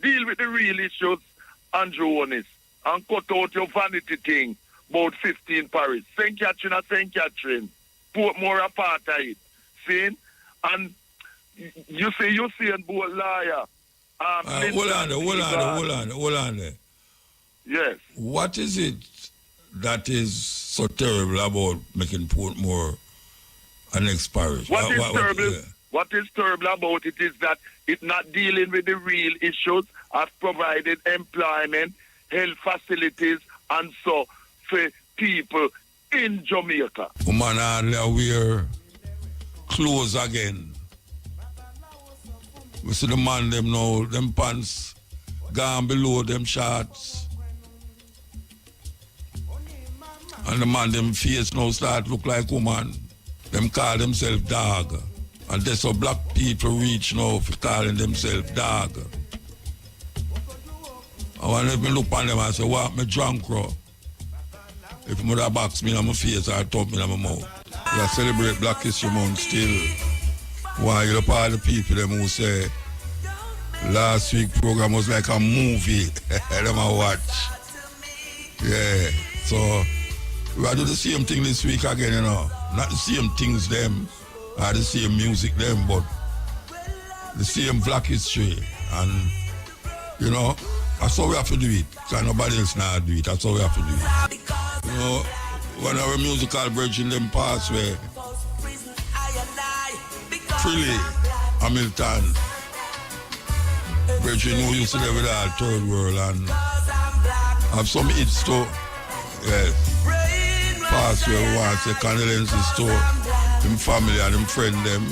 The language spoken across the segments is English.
deal with the real issues, Andrew Holness, and cut out your vanity thing about 15 Paris. St. Catherine or St. Catherine. Put more apartheid. See? And you see, and both liar. Hold on there. Yes. What is it that is so terrible about making Portmore an next parish? What is terrible about it is that it's not dealing with the real issues of provided employment, health facilities, and so for people in Jamaica. Woman hardly wear clothes again. We see the man them now, them pants gone below them shorts. And the man them face now start look like woman. Them call themselves dog. And that's how black people reach now for calling themselves dog. And when I look on them, I say, what me drunk, bro? If mother box me in my face or thump me in my mouth. We celebrate Black History Month still. Why you're part of the people them who say last week program was like a movie. Them I watch. Yeah. So we are do the same thing this week again, you know. Not the same things them, or the same music them, but the same Black history. And you know, that's how we have to do it. Because nobody else now do it. That's how we have to do it. You know, when our musical bridging them pass away, Freely, Hamilton, bridging who used to live with our third world and have some hits too. Yes. Pass away, we want to say condolences to them family and them friend them.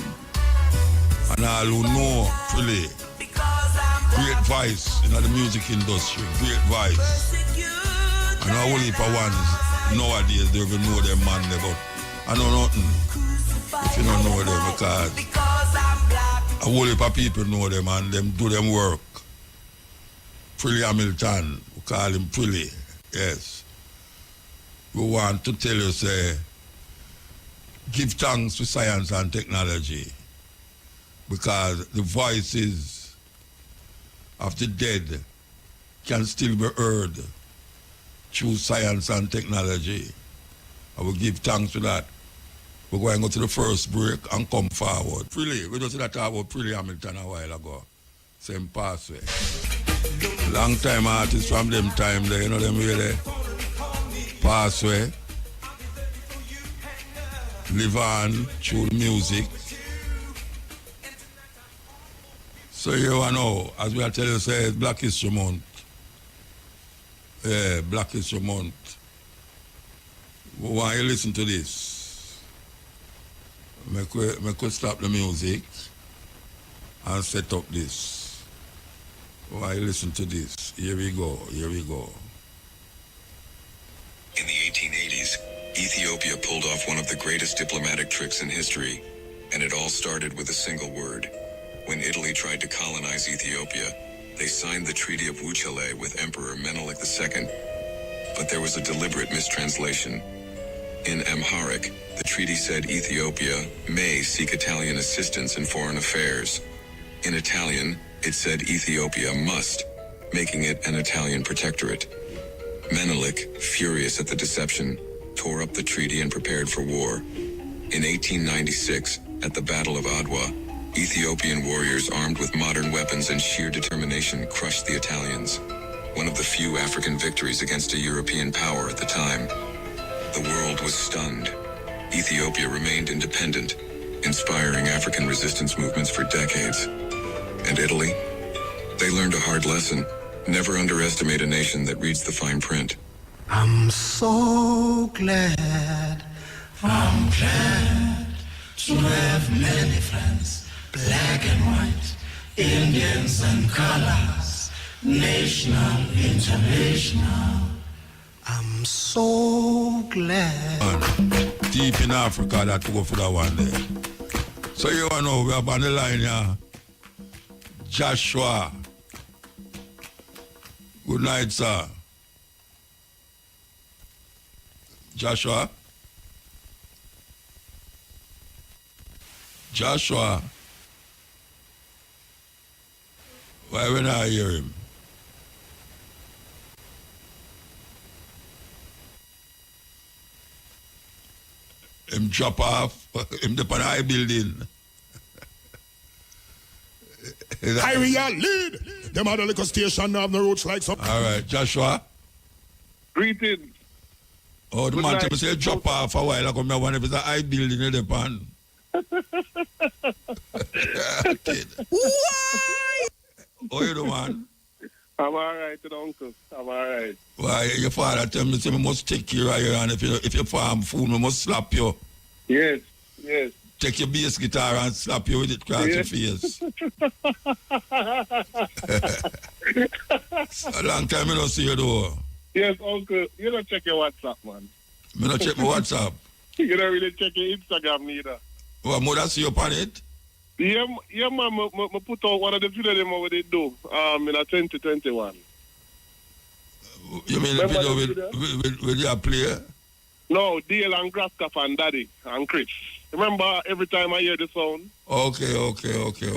And all who know Freely. Great voice in the music industry, great voice. And a whole heap of ones nowadays they even know them man there, but I know nothing if you don't know them because a whole heap of people know them and them do them work. Freely Hamilton, we call him Freely, yes. We want to tell you, say, give thanks to science and technology because the voices of the dead can still be heard through science and technology. I will give thanks to that. We're going to go to the first break and come forward. Freely, we just talk about Freely Hamilton a while ago. Same pathway. Long time artists from them time there, you know them really pathway. Live on through the music. So you know, as we are telling you, say it's Black History Month. Yeah, Black History Month. We want you to listen to this. Make we stop the music and set up this. We want you to listen to this. Here we go, here we go. In the 1880s, Ethiopia pulled off one of the greatest diplomatic tricks in history, and it all started with a single word. When Italy tried to colonize Ethiopia, they signed the Treaty of Wuchale with Emperor Menelik II. But there was a deliberate mistranslation. In Amharic, the treaty said Ethiopia may seek Italian assistance in foreign affairs. In Italian, it said Ethiopia must, making it an Italian protectorate. Menelik, furious at the deception, tore up the treaty and prepared for war. In 1896, at the Battle of Adwa, Ethiopian warriors armed with modern weapons and sheer determination crushed the Italians. One of the few African victories against a European power at the time. The world was stunned. Ethiopia remained independent, inspiring African resistance movements for decades. And Italy? They learned a hard lesson. Never underestimate a nation that reads the fine print. I'm so glad, I'm glad to have many friends, black and white, Indians and colors, national, international. I'm so glad. Deep in Africa, that go for that one there. So you know, we have on the line here, Joshua. Good night, sir. Joshua? Joshua? Why when I hear him? Him drop off. Him up on high building. Area lead. Them other liquor station have no roads like some. All right, Joshua. Greetings. Oh, the Good man night. tell me say drop off a while ago. I wonder if it's a high building in the pan. Why? Oh, you know, man. I'm all right, uncle. I'm all right. Why, your father tell me, say, I must take you right here, and if you farm food, I must slap you. Yes, yes. Take your bass guitar and slap you with it across your face. A long time I don't see you, though. Yes, uncle. You don't check your WhatsApp, man. I don't check my WhatsApp. You don't really check your Instagram neither. Well, mother see you upon it? Yeah, man. I put out one of the video them what they do in a 2021. You mean the Remember video the with your player? No, Dale and Grasscap and Daddy and Chris. Remember every time I hear the sound? Okay.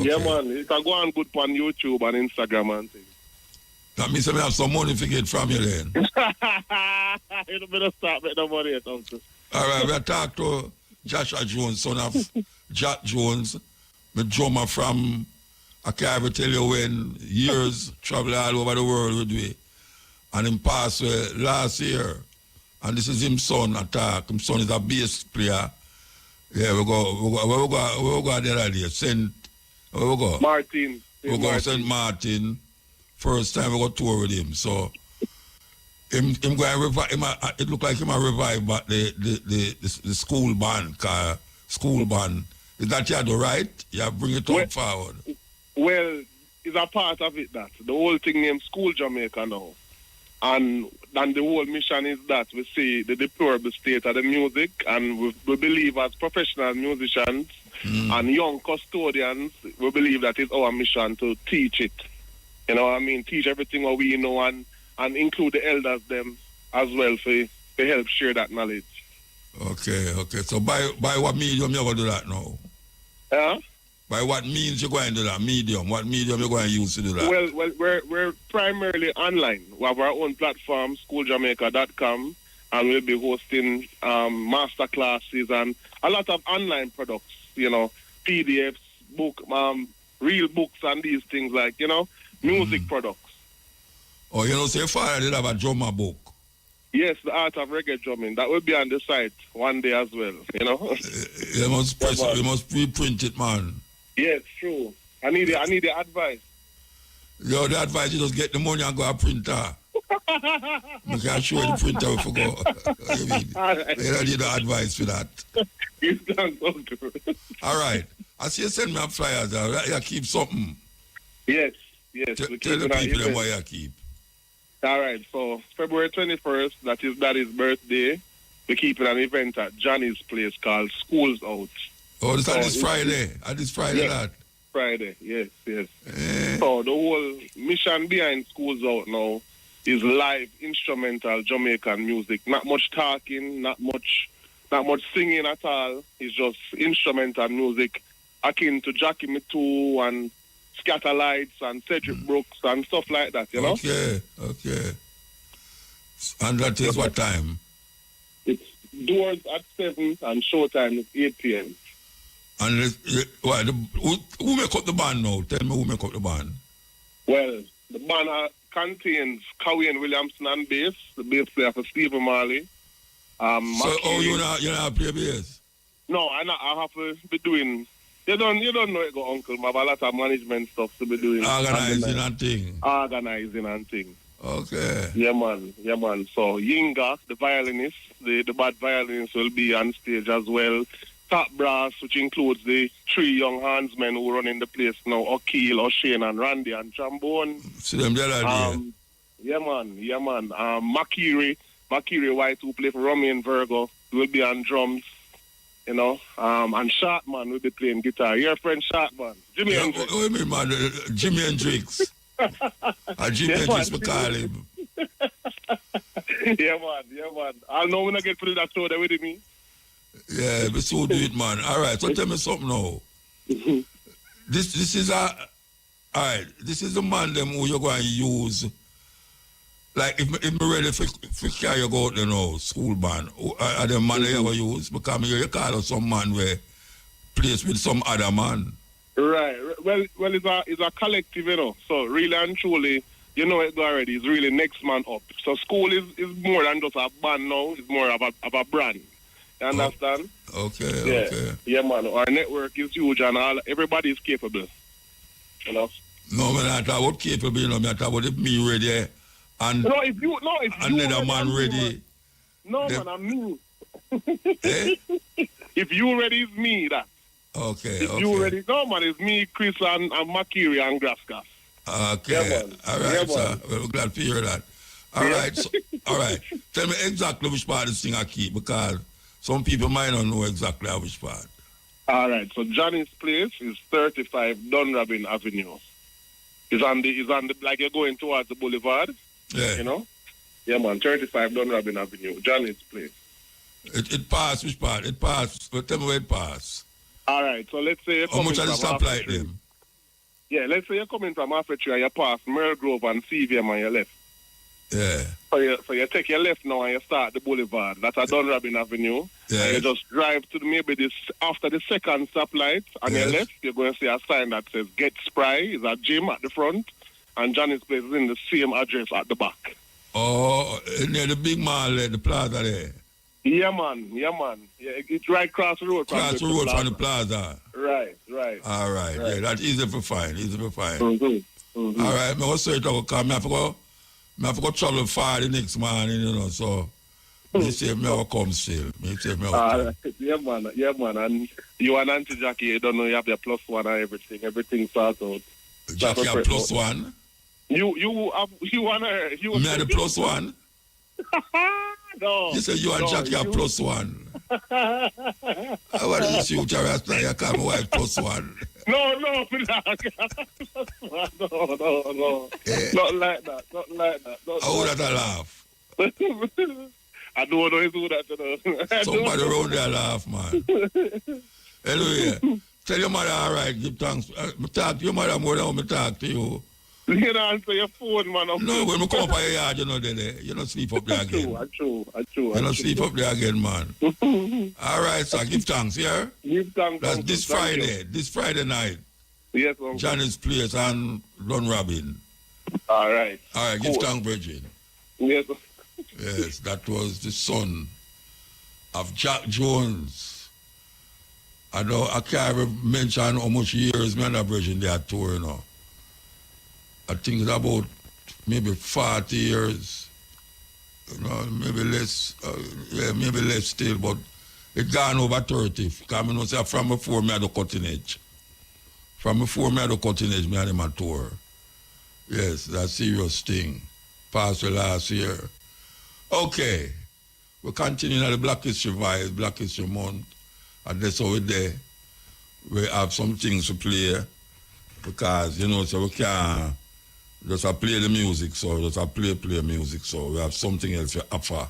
Yeah, man. It can go on good on YouTube and Instagram and things. That means I have some money to get from you then. You better start making the money at uncle. All right, we'll talk to Joshua Jones, son of Jack Jones. My drummer from, I can't ever tell you when, years, travel all over the world with me. And him passed away last year. And this is his son, Attack. His son is a bass player. Yeah, we go the other day. Where we go? Martin. We go St. Martin. First time we go tour with him. So, him going revive. It look like him a revive, but the school band, school band. Is that you do right? You bring it up forward. Well, it's a part of it that. The whole thing named School Jamaica now. And the whole mission is that we see the deplorable state of the music, and we believe as professional musicians and young custodians, we believe that it's our mission to teach it. You know what I mean? Teach everything what we know and include the elders them as well to help share that knowledge. Okay. So by what medium you going to do that now? Yeah? By what means you going to do that? Medium? What medium you going to use to do that? Well, we're primarily online. We have our own platform, schooljamaica.com, and we'll be hosting master classes and a lot of online products, you know, PDFs, real books and these things like, you know, music products. Oh, you know, say father did have a drummer book. Yes, the art of reggae drumming. That will be on the site one day as well, you know. You must press it, you must reprint it, man. Yes, true. I need the advice. Yo, the advice you just get the money and go a printer. You can show the printer if you go. You mean, Right. you don't need the advice for that. It's done so good. All right. I see you send me a flyers. You keep something. Yes. Tell the people them what you keep. All right, so February 21st, that is Daddy's birthday, we're keeping an event at Johnny's place called Schools Out. Oh, this Friday. This Friday, yes, that. Friday, yes. So the whole mission behind Schools Out now is live instrumental Jamaican music. Not much talking, not much singing at all. It's just instrumental music akin to Jackie Mitu and Scatterlights and Cedric Brooks and stuff like that, you know? Okay. And that is what time? It's doors at 7 and showtime is 8 p.m. And who make up the band now? Tell me who make up the band. Well, the band contains Cowie Williamson on bass, the bass player for Stephen Marley. You not play bass? No, I have to be doing. You don't know it, go uncle. I have a lot of management stuff to be doing. Organizing and thing. Okay. Yeah, man. So Yinga, the violinist, the bad violinist will be on stage as well. Top brass, which includes the 3 young handsmen who run in the place now, O'Keel, O'Shane, and Randy, and trombone. See them the other day. Yeah, man. Makiri White, who play for Romy and Virgo, will be on drums. You know, and Sharpman will be playing guitar. Your friend Sharpman, Jimi Hendrix. What do you mean, man? Jimi Hendrix. Jimi Hendrix, we call him. Yeah, man. I know when I get through that show there with me. Yeah, but so do it, man. All right, so tell me something now. This is the man them who you're going to use Like, if me ready for carry you go out, you know, school band, are the man you ever use? Because you call out some man where plays with some other man. Right. Well, it's a collective, you know. So really and truly, you know it already. It's really next man up. So school is more than just a band now. It's more of a brand. You understand? Okay. Yeah, man. Our network is huge and everybody is capable. You know. No, man, I talk about capable. You know, I talk about if me ready and if you another man ready. No, man, I'm me. Eh? If you ready, it's me. That. Okay. You ready? No, man, it's me, Chris, and Makiri and Graskas. Okay. Yeah, all right, sir. Well, we're glad to hear that. All right. So, all right. Tell me exactly which part of this thing I keep, because some people might not know exactly which part. All right. So Johnny's place is 35 Dunrabin Avenue. It's on the like you're going towards the boulevard. Yeah. You know? Yeah, man. 35 Dunrabin Avenue. Johnny's place. It passed which part? It passed. Tell me where it passed. All right. So let's say you're how coming much are the from stoplight them? Yeah, let's say you're coming from Africa and you pass Merle Grove and CVM on your left. Yeah. So you take your left now and you start the boulevard. That's a Dunrabin Avenue. Yeah. And you just drive to maybe this after the second stoplight on your left, you're going to see a sign that says Get Spry. Is a gym at the front, and Johnny's place is in the same address at the back. Oh, near the big mall there, the plaza there. Yeah, man. Yeah, it's right across the road. Across the road from the plaza. Right. All right. Yeah, that's easy to find. Mm-hmm. All right, I was sorry to come. I forgot travel far the next morning, you know, so me say me will come still. Right. Yeah, man. And you and Auntie Jackie, you don't know you have your +1 and everything. Everything starts out. Jackie have +1? You and her. Me have the +1? No. You say you and Jackie have +1. I want to see you, Charasta. You call my wife +1. No. No. Yeah. Not like that. How would that laugh? I don't know who that, you know. Somebody around there laugh, man. Anyway, tell your mother, all right, give thanks. I talk to your mother more than I talk to you. You don't answer your phone, man. No, when we come up on your yard, you know, you don't sleep up there again. True. You don't sleep up there again, man. All right, sir, give thanks, yeah? Give thanks. That's this Friday night. Yes, Uncle. Johnny's place and Dunrabin. All right. Give thanks, Virgin. Yes. Yes, that was the son of Jack Jones. I can't even mention how much years me and that Virgin they had tour, you know. I think it's about maybe 40 years, you know, maybe less, maybe less still, but it gone over 30. Because I know say from before me had the cutting edge. From before me had the cutting edge, me had him on tour. Yes, that's a serious thing. Passed the last year. Okay, we're continuing at the Black History Vibe, Black History Month, and that's how we're there. We have some things to play, because, you know, so we can't just play the music, so just play music, so we have something else to offer.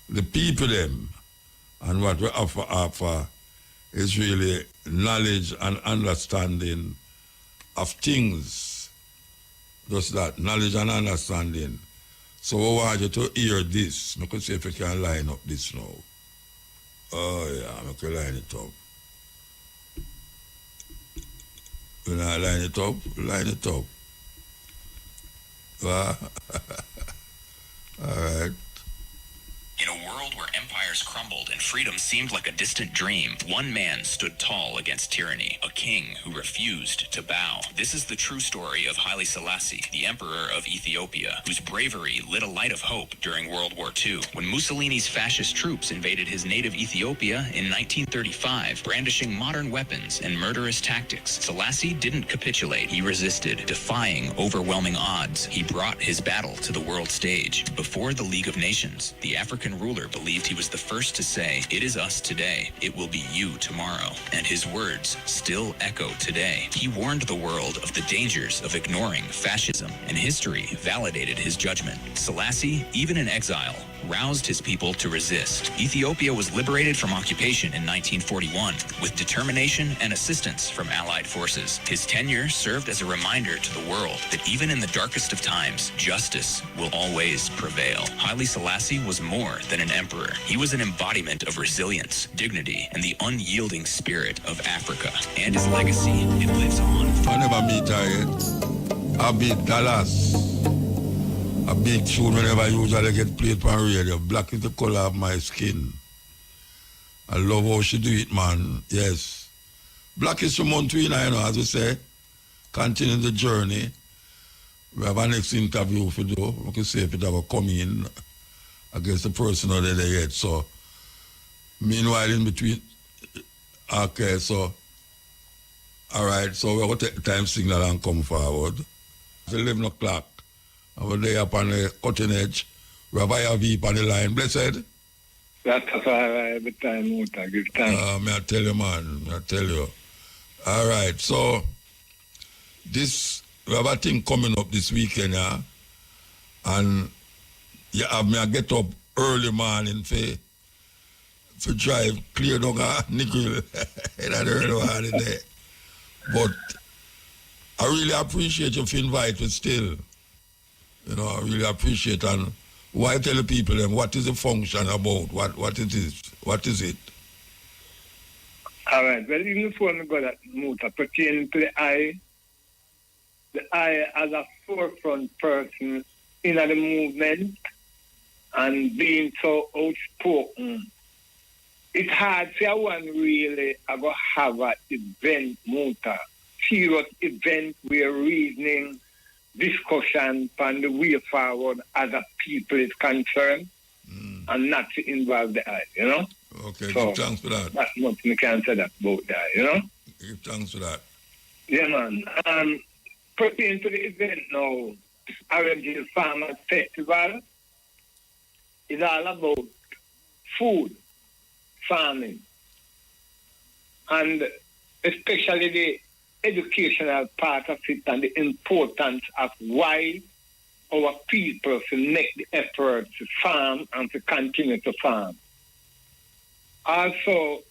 The people them, and what we offer is really knowledge and understanding of things. Just that, knowledge and understanding. So I want you to hear this. I can see if you can line up this now. Oh yeah, I can line it up. When I line it up, line it up. All right. In a world where empires crumbled and freedom seemed like a distant dream, one man stood tall against tyranny, a king who refused to bow. This is the true story of Haile Selassie, the emperor of Ethiopia, whose bravery lit a light of hope during World War II. When Mussolini's fascist troops invaded his native Ethiopia in 1935, brandishing modern weapons and murderous tactics, Selassie didn't capitulate. He resisted, defying overwhelming odds. He brought his battle to the world stage. Before the League of Nations, the African ruler believed he was the first to say, "It is us today, it will be you tomorrow." And his words still echo today. He warned the world of the dangers of ignoring fascism, and history validated his judgment. Selassie, even in exile, roused his people to resist. Ethiopia was liberated from occupation in 1941 with determination and assistance from Allied forces. His tenure served as a reminder to the world that even in the darkest of times, justice will always prevail. Haile Selassie was more than an emperor. He was an embodiment of resilience, dignity, and the unyielding spirit of Africa. And his legacy, it lives on. I never meet her yet. I beat Dallas. A big tune whenever I usually get played on radio. Black is the color of my skin. I love how she do it, man. Yes. Black is from Montreal, you know, as we say. Continue the journey. We have our next interview for do. We can see if it ever come in against the person that they yet. So, meanwhile, in between, okay, so, all right, so we will take the time signal and come forward. It's 11 o'clock. And we're there up on the cutting edge. We have IRV on the line. Blessed? That's every time, Muta. Give thanks. May I tell you, man. May I tell you. All right, so, we have a thing coming up this weekend, yeah? And you have me get up early morning for drive clear down a nickel in that early morning there. But I really appreciate you for inviting still. You know, I really appreciate. And why tell the people them what is the function about? What it is? What is it? All right. Well, even before I got that Muta pertaining to the eye as a forefront person in the movement and being so outspoken, it's hard for one really I go have an event, Muta, serious event where reasoning, discussion on the way forward as a people is concerned and not to involve the eye, you know? Okay, so, give thanks for that. That's what we can say that about that, you know? Give thanks for that. Yeah, man. Pertaining to the event now, Orange Farmers Festival is all about food, farming, and especially the educational part of it and the importance of why our people to make the effort to farm and to continue to farm. Also,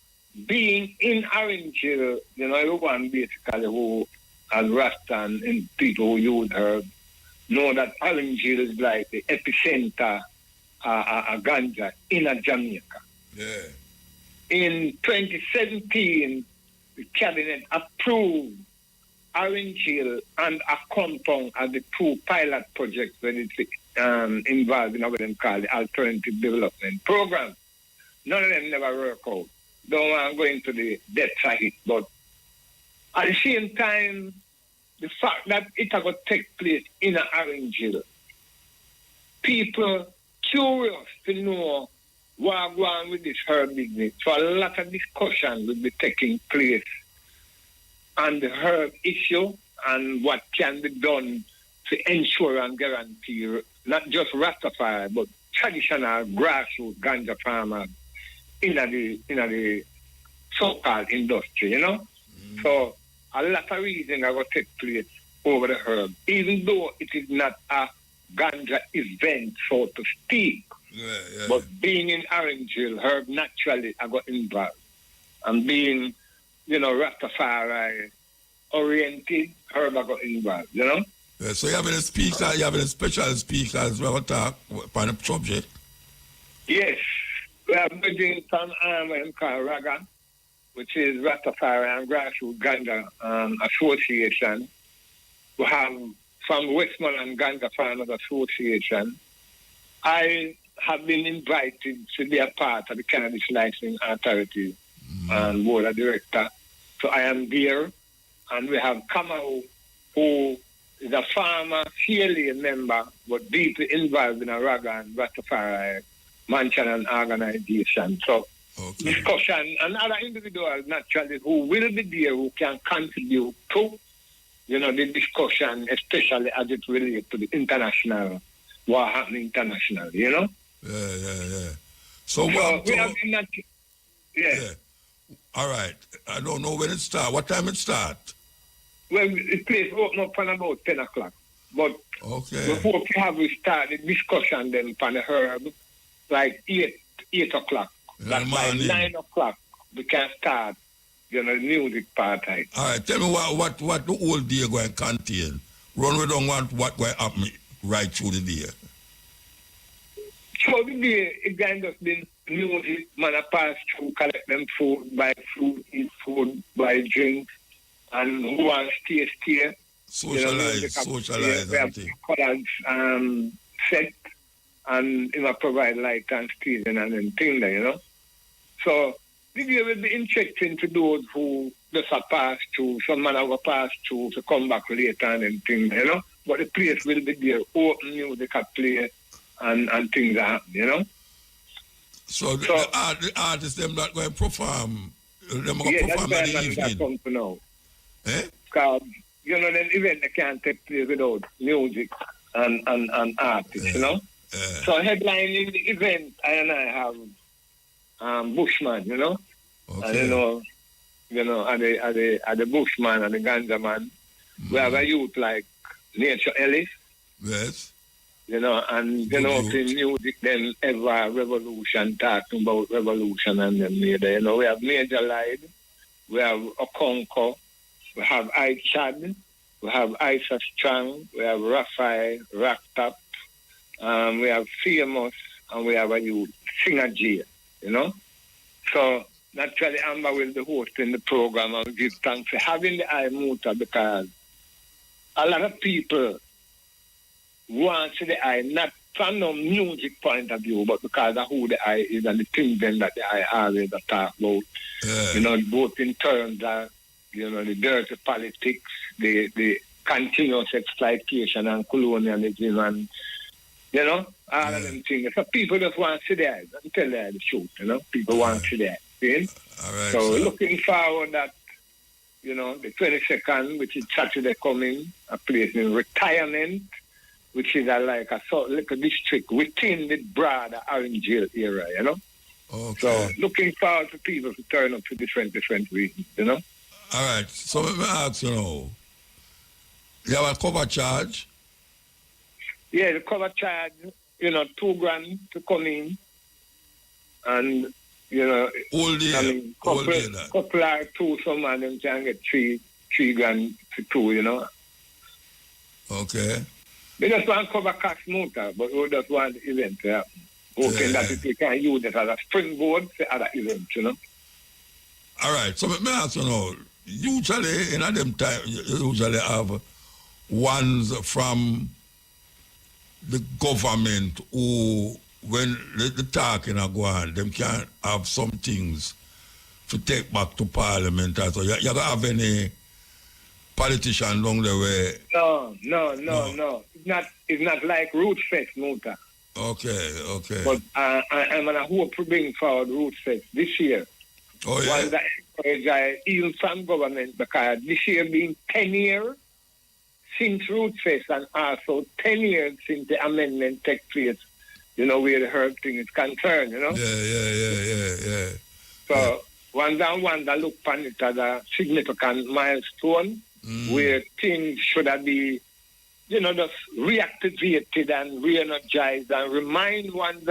being in Orange Hill, you know, everyone basically who has Rasta and people who use herbs know that Orange Hill is like the epicenter of ganja in Jamaica. Yeah. In 2017, the cabinet approved Orange Hill and a compound as the two pilot projects that it's involved in what they call the Alternative Development Program. None of them never work out. Don't want to go into the depths of it, but at the same time, the fact that it has to take place in Orange Hill, people curious to know what's going on with this herb business. So a lot of discussion will be taking place on the herb issue and what can be done to ensure and guarantee not just Rastafari, but traditional grassroots ganja farmers in the so-called industry, you know? So a lot of reasons are going to take place over the herb, even though it is not a ganja event, so to speak. Yeah. But being in Orange Hill, herb naturally I got involved. And being, you know, Rastafari oriented, herb I got involved, you know? Yeah, so you have any speakers, you have any special speakers we have talk on the subject? Yes. We are doing some called Raga, which is Rastafari and Grassroots Ganja Association. We have from Westmoreland Ganja Farmers Association. I have been invited to be a part of the Cannabis Licensing Authority and board of director. So I am there, and we have Kamau, who is a farmer, CLA member, but deeply involved in a Raga and Rastafari mansion and organization. So discussion and other individuals naturally who will be there who can contribute to, you know, the discussion, especially as it relates to the international, what happening internationally, you know? Yeah. So we have not, yeah. All right. I don't know when it starts. What time it starts? Well, it plays open up on about 10 o'clock. But okay. before we start the discussion then on the herb, like 8 o'clock. But by 9 o'clock, we can start, the music part. All right, tell me what the whole day going to contain. Run, we don't want what going to happen right through the day. So the day, it can just be music, man, I pass through, collect them food, buy food, eat food, buy drink, and who wants to stay. Socialize. We have colors set, and provide light and stealing and then things there, So the day will be interesting to those who just pass through, some man will pass through to come back later and then things, But the place will be there, open music can play and things that happen, So the artists, them not going to perform, them going to perform in the evening? That's come to know. Eh? Because, the event they can't take place without music and artists, So headlining the event, I have Bushman, Okay. And at the Bushman and the Ganja man, we have a youth like Nature Ellis. Yes. And playing music, then ever revolution, talking about revolution and then later. We have Major Light, we have Okonko, we have Chad, we have Isa Strong, we have Raphael, Racktop, we have Famous, and we have a youth, Singer J, So naturally Amber will be hosting the program and give thanks for having the eye motor because a lot of people want to see the eye, not from no music point of view, but because of who the eye is and the things then that the eye always talk about. Both in terms of, the dirty politics, the continuous exploitation and colonialism and, all of them things. So people just want to see the eye and tell the truth, People want to see the eye. See? All right, so looking forward that, the 22nd, which is Saturday coming, a place in Retirement, which is like a little district within the broader Orange Hill area, Okay. So looking forward to people to turn up to different regions, All right. So let me ask you have a cover charge? Yeah, the cover charge, $2,000 to come in. And, all day, couple or two, some of them can get $3,000 to two, Okay. We just want to cover cash motor, but we just want the event to happen. Hoping that we can use it as a springboard for other events, All right. So let me ask you usually in them time, you usually have ones from the government who, when the talking are going, them can have some things to take back to Parliament. So you don't have any politician along the way? No. It's not like Root Fest, Motor. Okay. But I'm going to hope to bring forward Root Fest this year. Oh, yeah. One that encourage even from government, because this year being 10 years since Root Fest and also 10 years since the amendment took place, where the herb thing is concerned, Yeah. So, one that look upon it as a significant milestone, where things should have been, just reactivated and re-energized and remind one,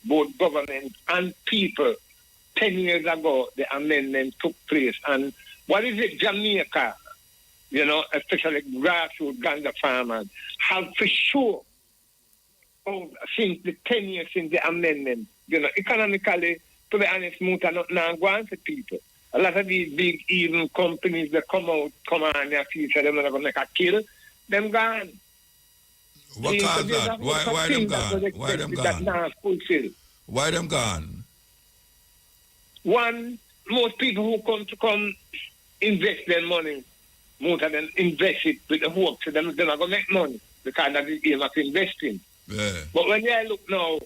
both government and people, 10 years ago, the amendment took place. And what is it, Jamaica, especially grassroots ganja farmers, have for sure, since the 10 years since the amendment, economically, to be honest, Muta not now going for people. A lot of these big even companies that come on your future, they're not going to make a kill, them gone. What cause that? Why them gone? Why them gone? Why them gone? One, most people who come invest their money, most of them invest it with the hope that they're not going to make money because that's the game of investing. Yeah. But when you look now,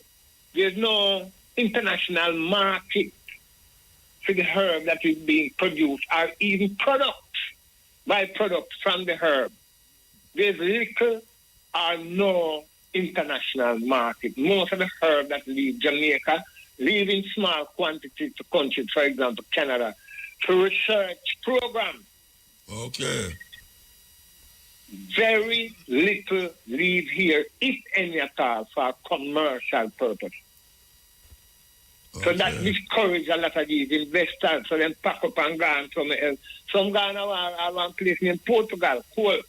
there's no international market for the herb that is being produced or even byproducts from the herb. There's little or no international market. Most of the herb that leave Jamaica leave in small quantities to countries, for example, Canada, to research programs. Okay. Very little leave here, if any at all, for commercial purpose. So that discourage a lot of these investors. So them pack up and go somewhere else. Some gone to one place in Portugal. Cool.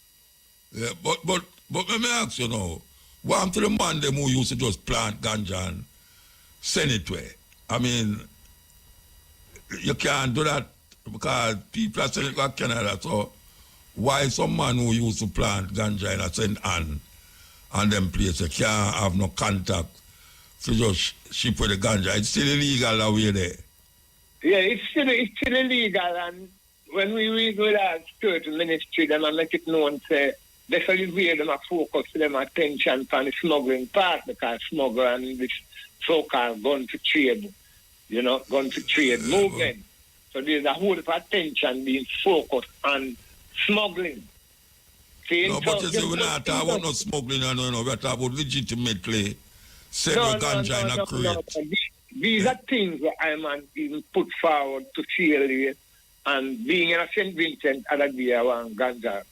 Yeah, but let me ask you now. What happened to the man them who used to just plant ganja and send it away? I mean, you can't do that because people are selling it to Canada. So why some man who used to plant ganja in a St. Anne and them places can't have no contact to just ship with the ganja? It's still illegal that way there. Yeah, it's still illegal, and when we read with our spiritual ministry, them and make it known, say, that's how you wear them a focus to them attention on the smuggling part, because smuggle and this so-called gun to trade, gun to trade movement. So there's a whole of attention being focused on smuggling. See, no, but you see, we're not talking about no smuggling, we're talking about legitimately selling ganja in a crate. These are things that I'm even put forward to cheerlead, and being in a St. Vincent other day one ganja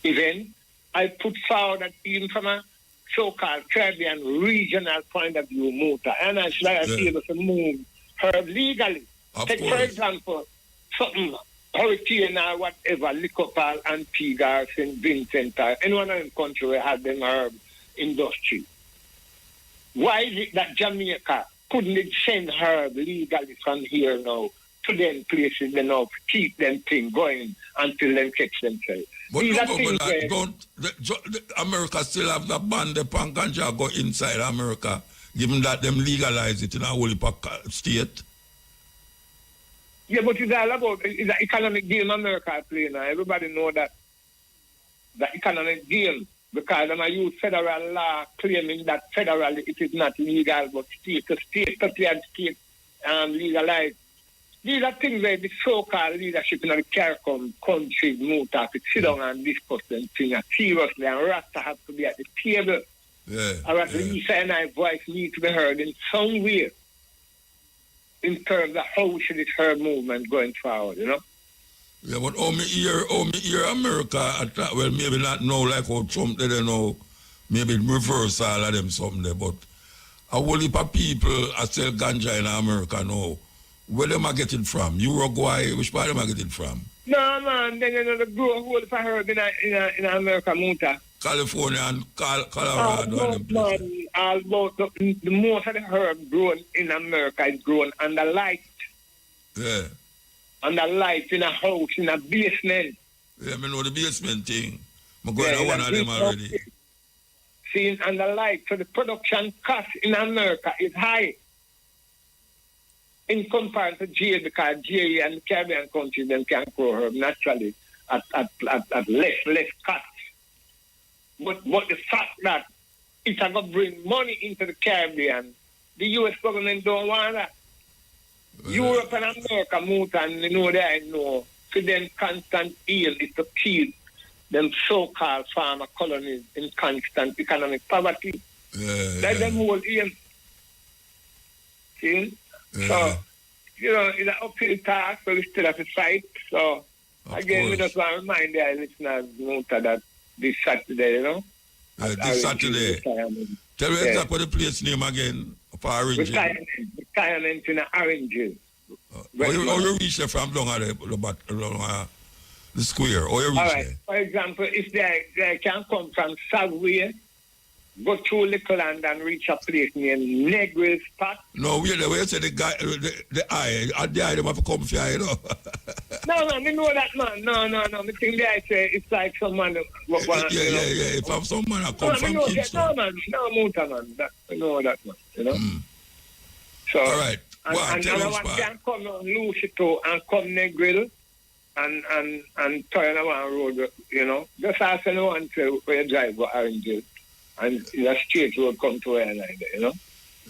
event, I put forward that even from a so-called Caribbean regional point of view, Muta, and I should be able to move herb legally. Take, for example, something hurricane or whatever, Licopal, Antigua, St. Vincent, or anyone in the country where had them herb industry. Why is it that Jamaica couldn't send herb legally from here now to them places they know keep them thing going until them catch themselves? But America still have the ban upon ganja go inside America, given that them legalize it in a whole state. Yeah, but it's all about it's an economic game America play now. Everybody know that the economic game, because them use federal law claiming that federally it is not legal, but state to state, state legalize. These are things where the so-called leadership in the CARICOM countries move to sit down and discuss them things seriously, and Rasta have to be at the table. Or at least and I voice need to be heard in some way in terms of how we should this herb movement going forward, Yeah, but how me hear America, well, maybe not know like how Trump did, maybe reverse all of them something there, but a whole heap of people are sell ganja in America now. Where them are getting from? Uruguay? Which part them are getting from? No, man. Then they grow a whole heap of herb in America, Muta. California and Colorado. And the most of the herb grown in America is grown under light. Yeah. Under light in a house, in a basement. Yeah, I know the basement thing. I'm going to one of them already. See, under light. So the production cost in America is high. In comparison to GA, because GA and Caribbean countries them can grow herb naturally at less cost. But the fact that it's going to bring money into the Caribbean, the U.S. government don't want that. Europe and America move and they know for them constant aim is to keep them so-called farmer colonies in constant economic poverty. That's them whole aim. See? So, it's an uphill task, so we still have to fight. So, again, we just want to remind the listeners that this Saturday, this Saturday. Tell me exactly what the place name again for Orange. Retirement in Orange. How you reach there from down the square? How you reach there? For example, if they can come from Subway, go through Lickland and reach a place named Negril Spot. No, where you say the eye, the eye, they have to come for you, No, me know that, man. No. Me think the eye say it's like someone. Yeah. If I'm someone that come from Kingston. No, Muta, man. I know that, man, So, all right. And I want to come on Lucy and come Negril and turn around road, Just ask anyone to where you drive go Orange. And in a straight road come to where I like that,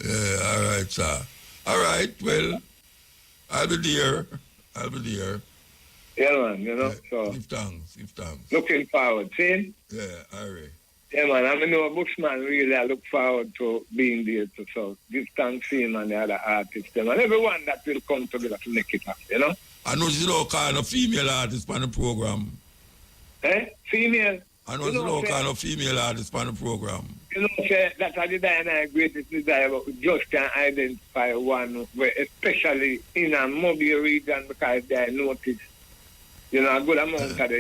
Yeah, all right, sir. All right, well, I'll be there. Yeah, man, so. Give thanks. Looking forward, see? Yeah, all right. Yeah, man, I know a Bushman really, I look forward to being there too, so give thanks to him and the other artists, and everyone that will come together to make it happen, I know you don't call a female artist on the program. Female? I know you don't call a female artist on the program. You know, say that are the Diana greatest desire, but we just can identify one, where especially in a mobile region, because they notice, you know, a good amount of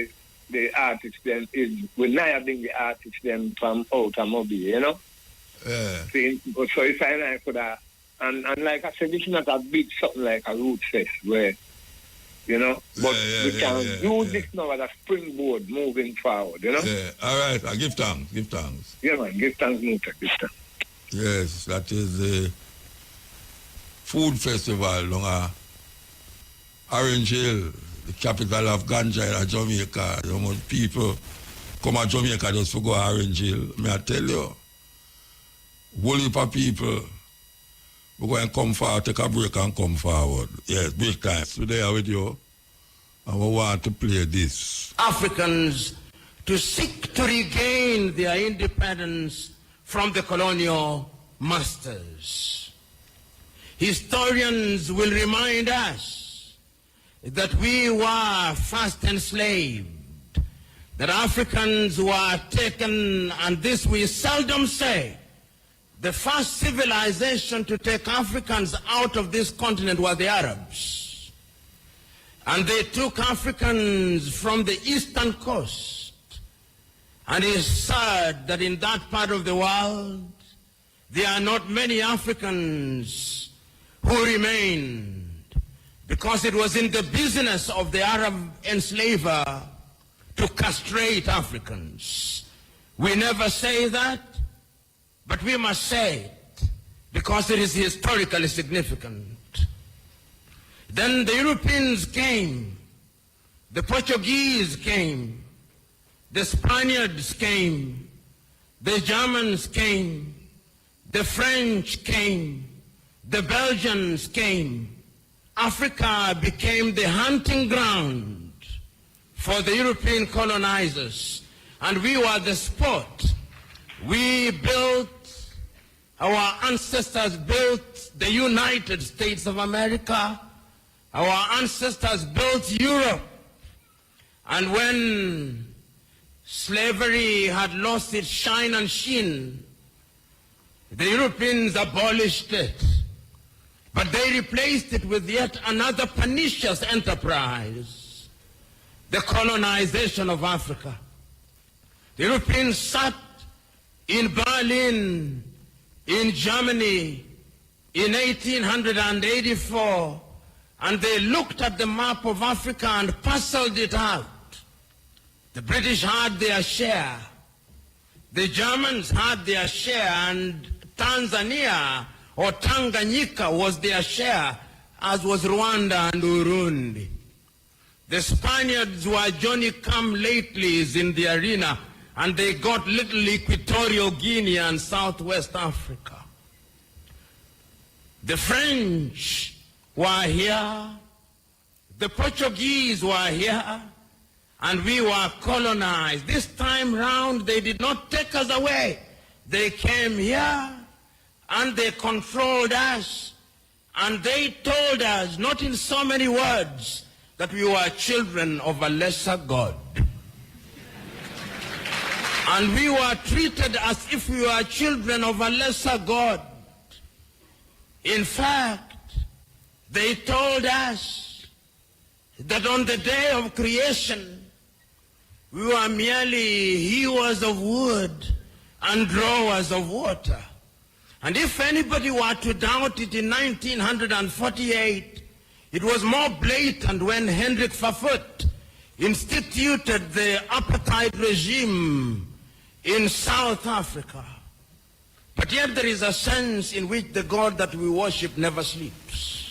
the artists then is, we now bring the artists then from out of mobile, you know? See, so if I like for that, and like I said, it's not a big something like a root fest where, you know, but we can use this now as a springboard moving forward, you know? Yeah, all right, I give thanks, give thanks. Yeah, man, give thanks, Muta, give thanks. Yes, that is the food festival along Orange Hill, the capital of ganja in Jamaica. So much people come to Jamaica just to go to Orange Hill. May I tell you, whole heap of people, we're going to come forward, take a break and come forward. Yes, break time. Today I'm with you, and we want to play this. Africans to seek to regain their independence from the colonial masters. Historians will remind us that we were first enslaved, that Africans were taken, and this we seldom say. The first civilization to take Africans out of this continent were the Arabs. And they took Africans from the eastern coast. And it is sad that in that part of the world, there are not many Africans who remained, because it was in the business of the Arab enslaver to castrate Africans. We never say that, but we must say it because it is historically significant. Then the Europeans came, the Portuguese came, the Spaniards came, the Germans came, the French came, the Belgians came. Africa became the hunting ground for the European colonizers, and we were the sport. We built, our ancestors built the United States of America. Our ancestors built Europe. And when slavery had lost its shine and sheen, the Europeans abolished it. But they replaced it with yet another pernicious enterprise, the colonization of Africa. The Europeans sat in Berlin, in Germany, in 1884, and they looked at the map of Africa and parceled it out. The British had their share. The Germans had their share, and Tanzania or Tanganyika was their share, as was Rwanda and Burundi. The Spaniards were Johnny-come-latelys in the arena, and they got little Equatorial Guinea and Southwest Africa. The French were here, the Portuguese were here, and we were colonized. This time round, they did not take us away. They came here, and they controlled us, and they told us, not in so many words, that we were children of a lesser God. And we were treated as if we were children of a lesser God. In fact, they told us that on the day of creation, we were merely hewers of wood and drawers of water. And if anybody were to doubt it in 1948, it was more blatant when Hendrik Verwoerd instituted the apartheid regime in South Africa. But yet there is a sense in which the God that we worship never sleeps.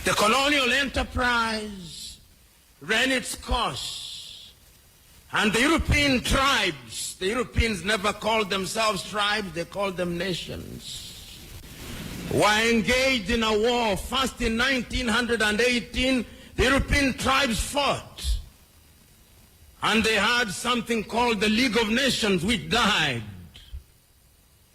The colonial enterprise ran its course, and the European tribes, the Europeans never called themselves tribes, they called them nations, were engaged in a war. First in 1918, the European tribes fought. And they had something called the League of Nations, which died.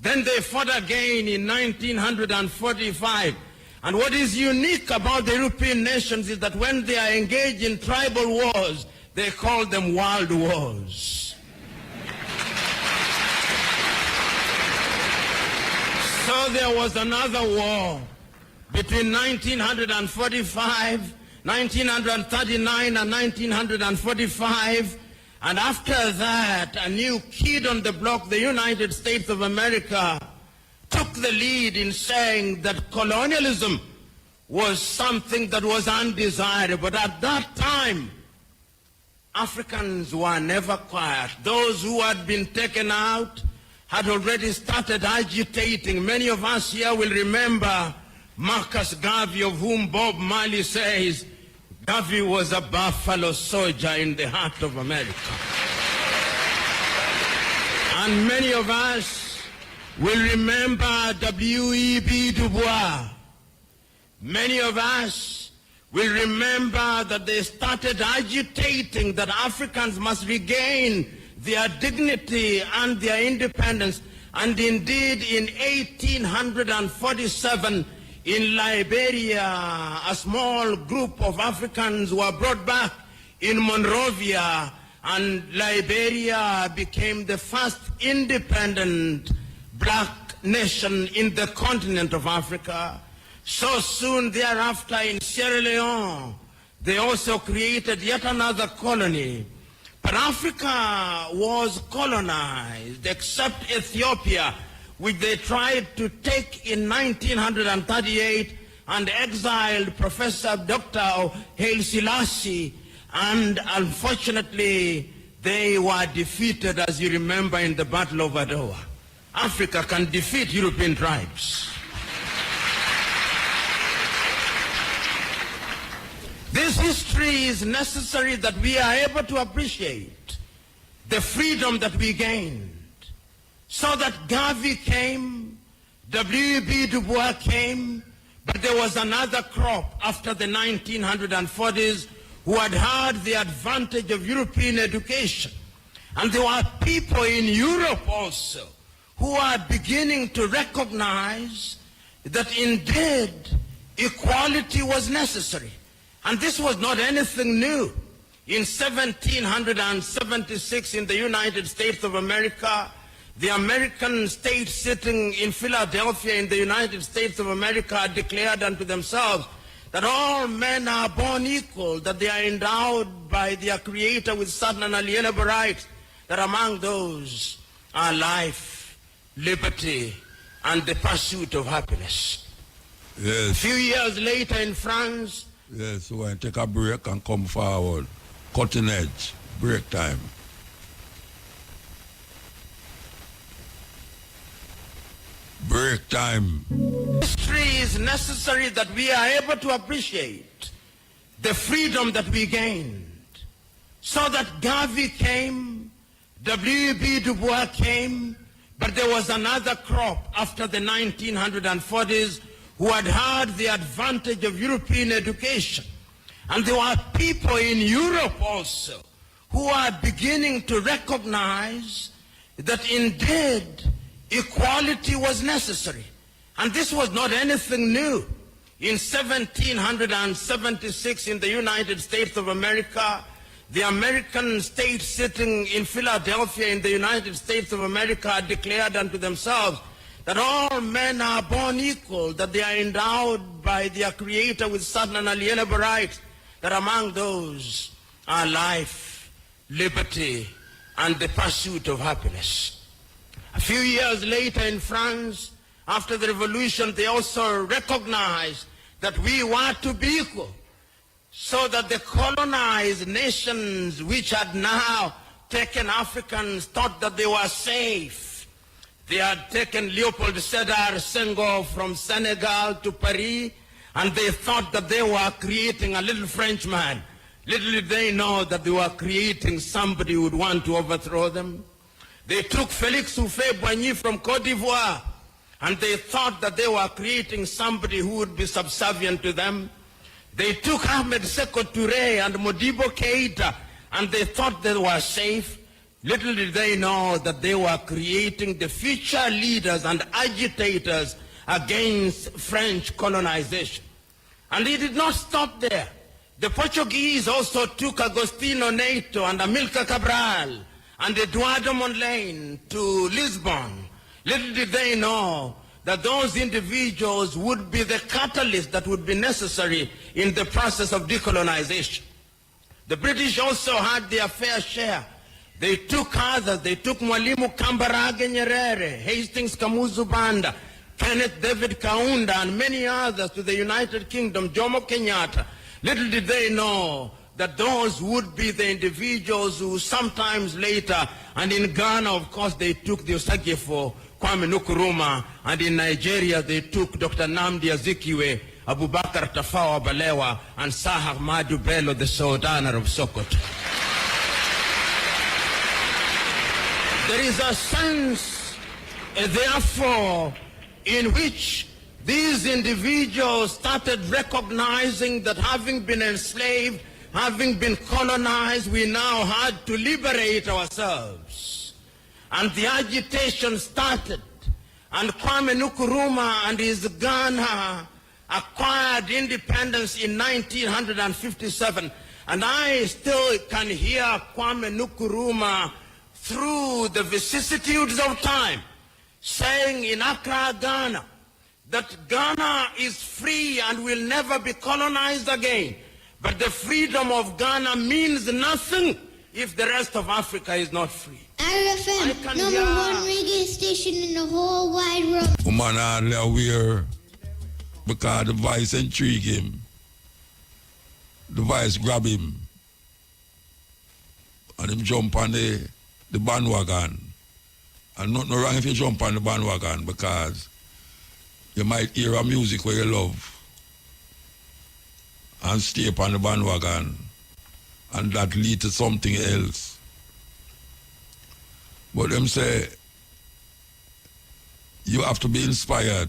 Then they fought again in 1945. And what is unique about the European nations is that when they are engaged in tribal wars, they call them world wars. So there was another war between 1945, 1939 and 1945. And after that, a new kid on the block, the United States of America, took the lead in saying that colonialism was something that was undesirable. But at that time, Africans were never quiet. Those who had been taken out had already started agitating. Many of us here will remember Marcus Garvey, of whom Bob Marley says, Garvey was a buffalo soldier in the heart of America. And many of us will remember W.E.B. Du Bois. Many of us will remember that they started agitating that Africans must regain their dignity and their independence. And indeed, in 1847, in Liberia, a small group of Africans were brought back in Monrovia, and Liberia became the first independent black nation in the continent of Africa. So soon thereafter, in Sierra Leone, they also created yet another colony. But Africa was colonized, except Ethiopia, which they tried to take in 1938 and exiled Professor Dr. Haile Selassie. And unfortunately, they were defeated, as you remember, in the Battle of Adwa. Africa can defeat European tribes. This history is necessary that we are able to appreciate the freedom that we gained. So that Garvey came, W.E.B. Du Bois came, but there was another crop after the 1940s who had had the advantage of European education. And there were people in Europe also who are beginning to recognize that indeed equality was necessary. And this was not anything new. In 1776 in the United States of America, the American state sitting in Philadelphia in the United States of America declared unto themselves that all men are born equal, that they are endowed by their Creator with certain unalienable rights, that among those are life, liberty, and the pursuit of happiness. Yes. A few years later in France, yes, so I take a break and come forward. Cutting edge, break time. Break time. History is necessary that we are able to appreciate the freedom that we gained. So that Garvey came, W.E.B. Du Bois came, but there was another crop after the 1940s who had had the advantage of European education. And there were people in Europe also who are beginning to recognize that indeed equality was necessary. And this was not anything new. In 1776 in the United States of America, the American state sitting in Philadelphia in the United States of America declared unto themselves that all men are born equal, that they are endowed by their Creator with certain unalienable rights, that among those are life, liberty, and the pursuit of happiness. A few years later in France, after the revolution, they also recognized that we were to be equal, so that the colonized nations which had now taken Africans thought that they were safe. They had taken Leopold Sédar Senghor from Senegal to Paris, and they thought that they were creating a little Frenchman. Little did they know that they were creating somebody who would want to overthrow them. They took Félix Houphouët-Boigny from Côte d'Ivoire, and they thought that they were creating somebody who would be subservient to them. They took Ahmed Sékou Touré and Modibo Keïta, and they thought they were safe. Little did they know that they were creating the future leaders and agitators against French colonization. And it did not stop there. The Portuguese also took Agostinho Neto and Amilcar Cabral and Eduardo Mondlane to Lisbon. Little did they know that those individuals would be the catalyst that would be necessary in the process of decolonization. The British also had their fair share. They took others. They took Mwalimu Kambarage Nyerere, Hastings Kamuzu Banda, Kenneth David Kaunda, and many others to the United Kingdom, Jomo Kenyatta. Little did they know that those would be the individuals who sometimes later, and in Ghana, of course, they took the Osagefo, Kwame Nkrumah, and in Nigeria, they took Dr. Nnamdi Azikiwe, Abubakar Tafawa Balewa, and Sir Ahmadu Bello, the Sultan of Sokoto. There is a sense, therefore, in which these individuals started recognizing that having been enslaved, having been colonized, we now had to liberate ourselves. And the agitation started. And Kwame Nkrumah and his Ghana acquired independence in 1957. And I still can hear Kwame Nkrumah through the vicissitudes of time saying in Accra, Ghana, that Ghana is free and will never be colonized again. But the freedom of Ghana means nothing if the rest of Africa is not free. RFM, #1 reggae station in the whole wide world. Woman hardly aware because the vice intrigue him. The vice grab him. And him jump on the bandwagon. And nothing wrong if you jump on the bandwagon because you might hear a music where you love and stay upon the bandwagon, and that lead to something else. But them say, you have to be inspired.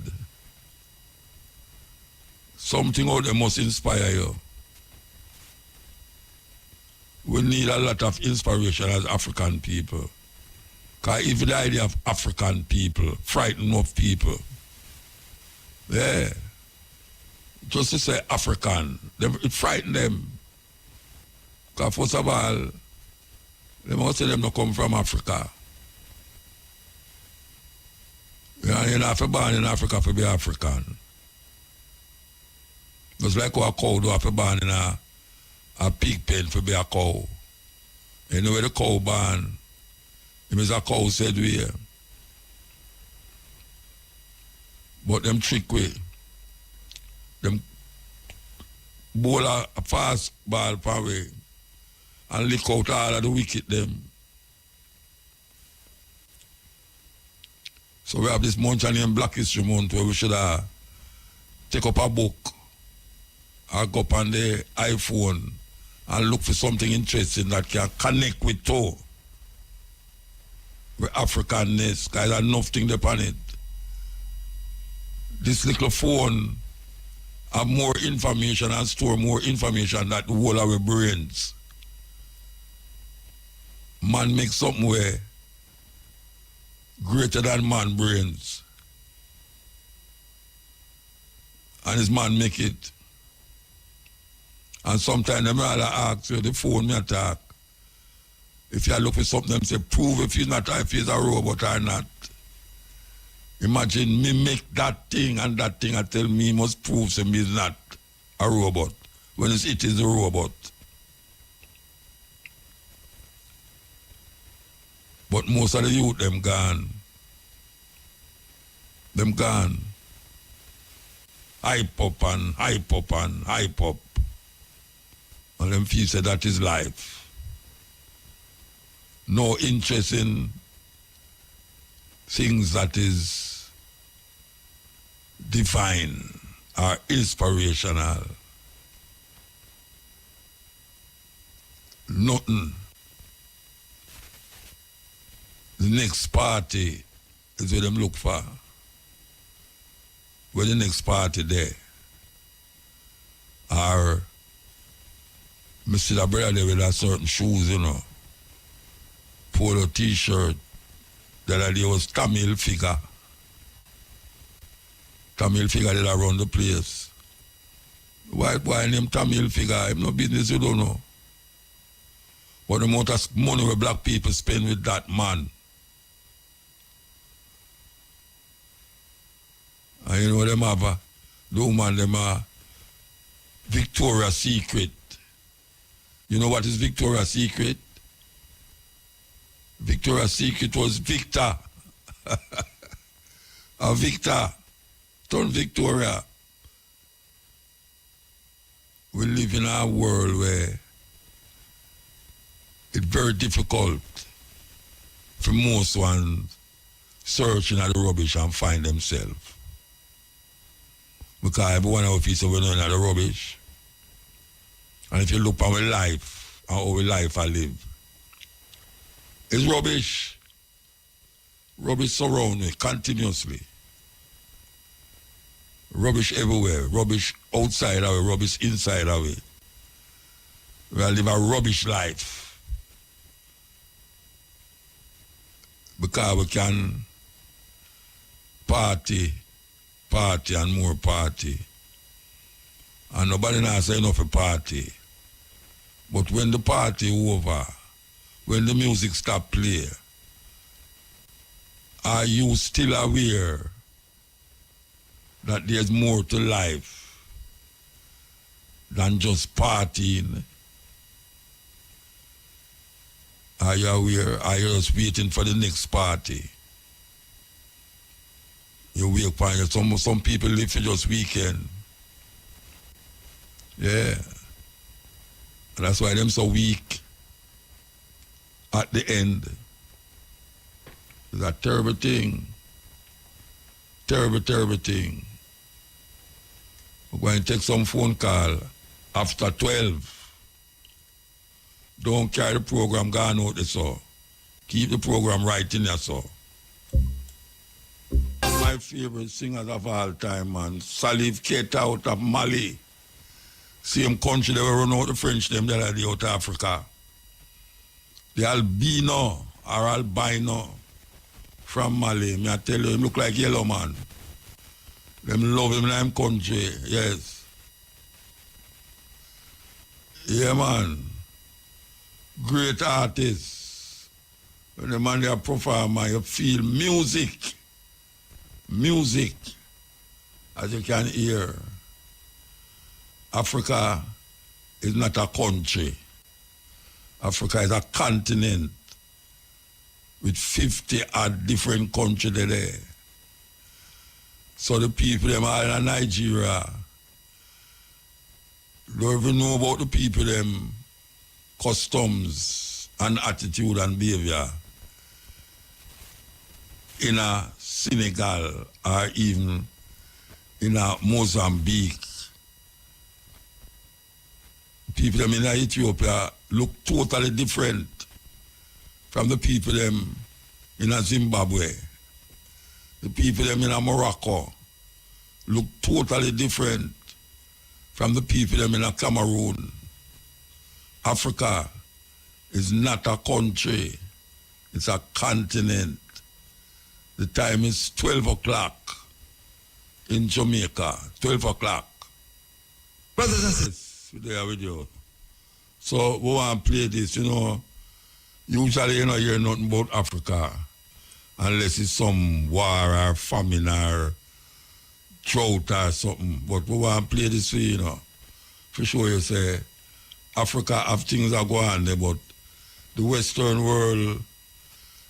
Something out there must inspire you. We need a lot of inspiration as African people. Because even the idea of African people frighten enough people. Yeah. Just to say African, it frighten them. Because first of all, they must say them not come from Africa. You're not born in Africa to be African. Just like how a cow do have to born in a pig pen to be a cow. You know where the cow born? It means a cow said we. But them trick way. Them bowl a fast ball per way and lick out all of the wicked them. So we have this month named Black History Month where we should take up a book or go up on the iPhone and look for something interesting that can connect with Africanness, because there's nothing upon it. This little phone have more information and store more information than the whole of our brains. Man makes something where greater than man brains. And his man make it. And sometimes them rather ask you, the phone me attack. If you look for something, them say, prove if he's a robot or not. Imagine me make that thing and tell me must prove to me is not a robot. When it is a robot. But most of the youth, them gone. Them gone. Hype up and hype up and hype up. And them feel say that is life. No interest in things that is divine or inspirational. Nothing. The next party is what them look for. Where the next party there? Or I see the brother there with a certain shoes, you know. Polo t-shirt. That there was Tamil figure. Tamil figure that around the place. White boy named Tamil figure, I have no business, you don't know. But the amount of money where black people spend with that man. but them have the woman, them Victoria's Secret. You know what is Victoria's Secret? Victoria's Secret was Victor. Victor turned Victoria. We live in a world where it's very difficult for most ones searching at the rubbish and find themselves. Because everyone of us are knowing at the rubbish. And if you look at our life and how our life I live, it's rubbish. Rubbish surround me continuously. Rubbish everywhere. Rubbish outside of it, rubbish inside of it. We live a rubbish life. Because we can party and more party. And nobody knows enough a party. But when the party over, when the music stop play, are you still aware that there's more to life than just partying? Are you aware? Are you just waiting for the next party? You wake up and some people live for just weekend. Yeah. And that's why them so weak at the end. It's a terrible thing. Terrible, terrible thing. We're going to take some phone call after 12. Don't carry the program gone out there, so. Keep the program right in there, so. My favorite singers of all time, man. Salif Keita out of Mali. Same country they were run out the French, them that are the out of Africa. The albino or albino from Mali. Me I tell you, him look like yellow man. Them love him in them country, yes. Yeah, man. Great artists. When the man they are performer, you feel music. Music, as you can hear. Africa is not a country. Africa is a continent with 50 odd different countries there. So the people them all in Nigeria don't even know about the people them customs and attitude and behavior in a Senegal or even in a Mozambique. People them in Ethiopia look totally different from the people them in a Zimbabwe. The people them in a Morocco look totally different from the people them in a Cameroon. Africa is not a country, it's a continent. The time is 12 o'clock in Jamaica, 12 o'clock. Brothers and sisters, there with you. So we want to play this, usually you don't hear nothing about Africa unless it's some war or famine or drought or something. But we want to play this for you, for sure you say, Africa have things that go on there, but the Western world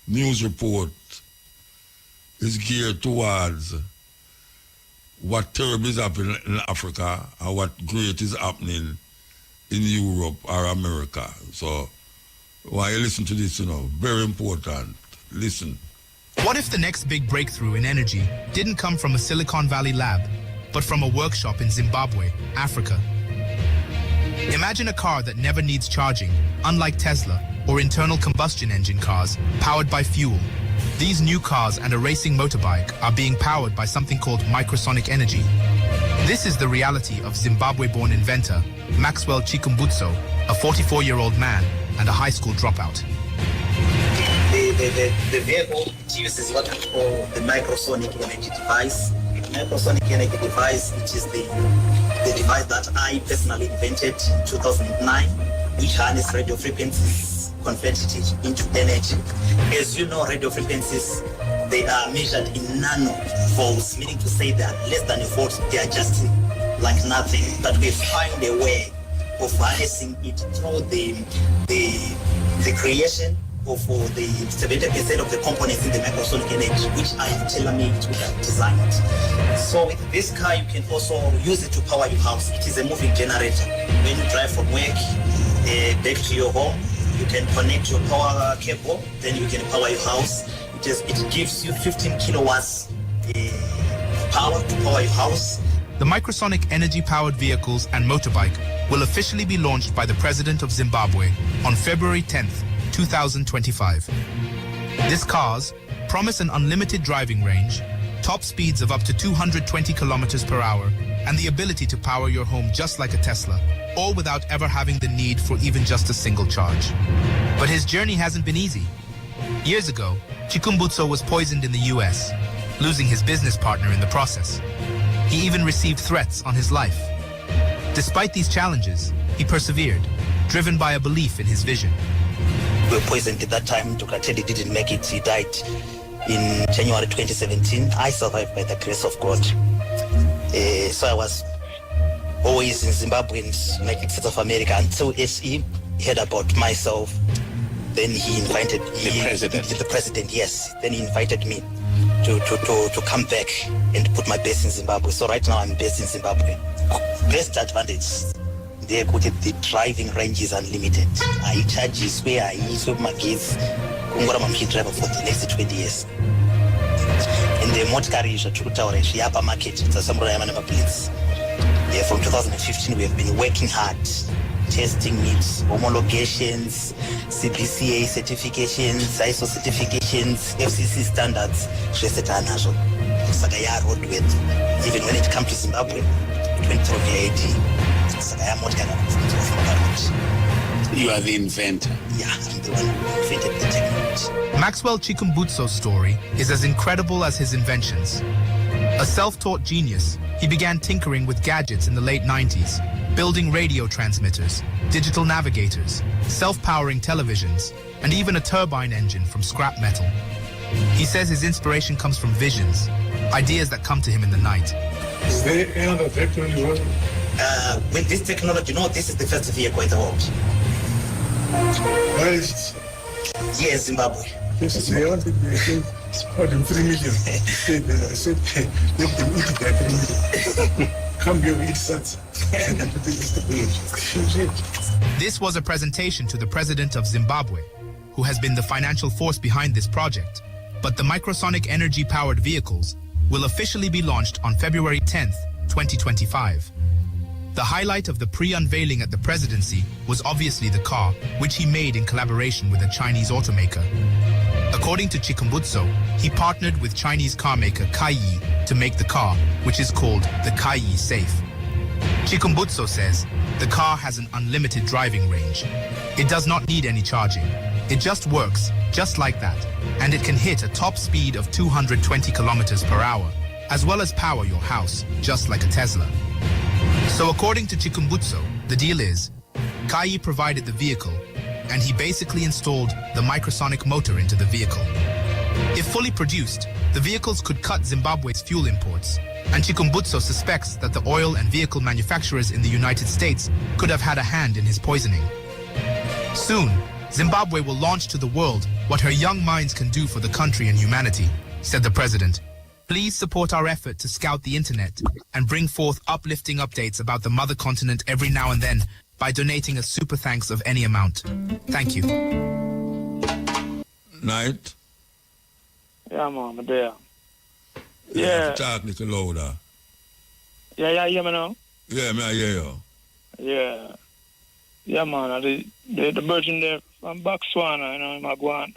news report is geared towards what terrible is happening in Africa and what great is happening in Europe or America. So while you listen to this, very important. Listen. What if the next big breakthrough in energy didn't come from a Silicon Valley lab, but from a workshop in Zimbabwe, Africa? Imagine a car that never needs charging, unlike Tesla or internal combustion engine cars powered by fuel. These new cars and a racing motorbike are being powered by something called microsonic energy. This is the reality of Zimbabwe-born inventor Maxwell Chikumbutso, a 44-year-old man and a high school dropout. The vehicle uses what we call the microsonic energy device. Microsonic energy device, which is the device that I personally invented in 2009, which harness radio frequencies, converted it into energy. As you know, radio frequencies, they are measured in nanovolts, meaning to say they are less than a volt. They are just like nothing. But we find a way of harnessing it through the creation of the 70% of the components in the microsonic energy, which are tailor-made to have designed. So with this car, you can also use it to power your house. It is a moving generator. When you drive from work back to your home, you can connect your power cable, then you can power your house. It gives you 15 kilowatts power to power your house. The microsonic energy-powered vehicles and motorbike will officially be launched by the President of Zimbabwe on February 10th, 2025. These cars promise an unlimited driving range, top speeds of up to 220 kilometers per hour, and the ability to power your home just like a Tesla, all without ever having the need for even just a single charge. But his journey hasn't been easy. Years ago, Chikumbutso was poisoned in the US, losing his business partner in the process. He even received threats on his life. Despite these challenges, he persevered, driven by a belief in his vision. We were poisoned at that time. Dr. Teddy didn't make it. He died in January 2017. I survived by the grace of God. So I was always in Zimbabwe and United States of America until SE heard about myself. Then he invited the president, yes. Then he invited me to come back and put my base in Zimbabwe. So right now I'm based in Zimbabwe. Best advantage, they put it, the driving range is unlimited. I charge you where I use my kids. I'm going to driver for the next 20 years. In the motor carriage, the upper market, it's a samurai number plates. From 2015, we have been working hard, testing needs, homologations, CPCA certifications, ISO certifications, FCC standards. Even when it comes to Zimbabwe, it went through VAT. You are the inventor. Yeah, I'm the one who invented the technology. Maxwell Chikumbutso's story is as incredible as his inventions. A self-taught genius, he began tinkering with gadgets in the late 90s, building radio transmitters, digital navigators, self-powering televisions, and even a turbine engine from scrap metal. He says his inspiration comes from visions, ideas that come to him in the night. Is there any other technology? With this technology, no, this is the first vehicle in the world. Where is it? Yes, Zimbabwe. This is the other thing. It's more than 3 million. I said, let them eat that 3 million. Come here, eat that. This was a presentation to the President of Zimbabwe, who has been the financial force behind this project. But the microsonic energy-powered vehicles will officially be launched on February 10th, 2025. The highlight of the pre-unveiling at the presidency was obviously the car, which he made in collaboration with a Chinese automaker. According to Chikumbutso, he partnered with Chinese carmaker Kaiyi to make the car, which is called the Kaiyi Safe. Chikumbutso says the car has an unlimited driving range. It does not need any charging. It just works, just like that, and it can hit a top speed of 220 kilometers per hour, as well as power your house, just like a Tesla. So according to Chikumbutso, the deal is, Kaiyi provided the vehicle, and he basically installed the microsonic motor into the vehicle. If fully produced, the vehicles could cut Zimbabwe's fuel imports, and Chikumbutso suspects that the oil and vehicle manufacturers in the United States could have had a hand in his poisoning. Soon, Zimbabwe will launch to the world what her young minds can do for the country and humanity, said the president. Please support our effort to scout the internet and bring forth uplifting updates about the mother continent every now and then by donating a super thanks of any amount. Thank you. Night? Yeah, man, I'm there. Yeah. Talk a little louder. Yeah, you hear me now? Yeah, I hear you. Yeah. Yeah, man, the virgin there from Botswana, you know, in Magwan.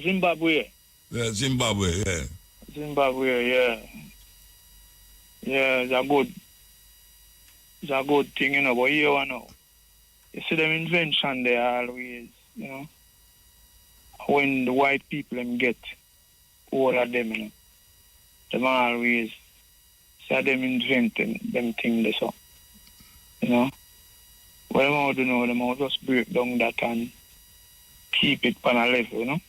Zimbabwe. Yeah, Zimbabwe, yeah. Zimbabwe, yeah. Yeah, it's a good thing, you know, but here I know. You see them invention they always, you know. When the white people them get hold of them, you know. Them always say them inventing them things they so. You know. What them all do know, them all just break down that and keep it on a level, you know.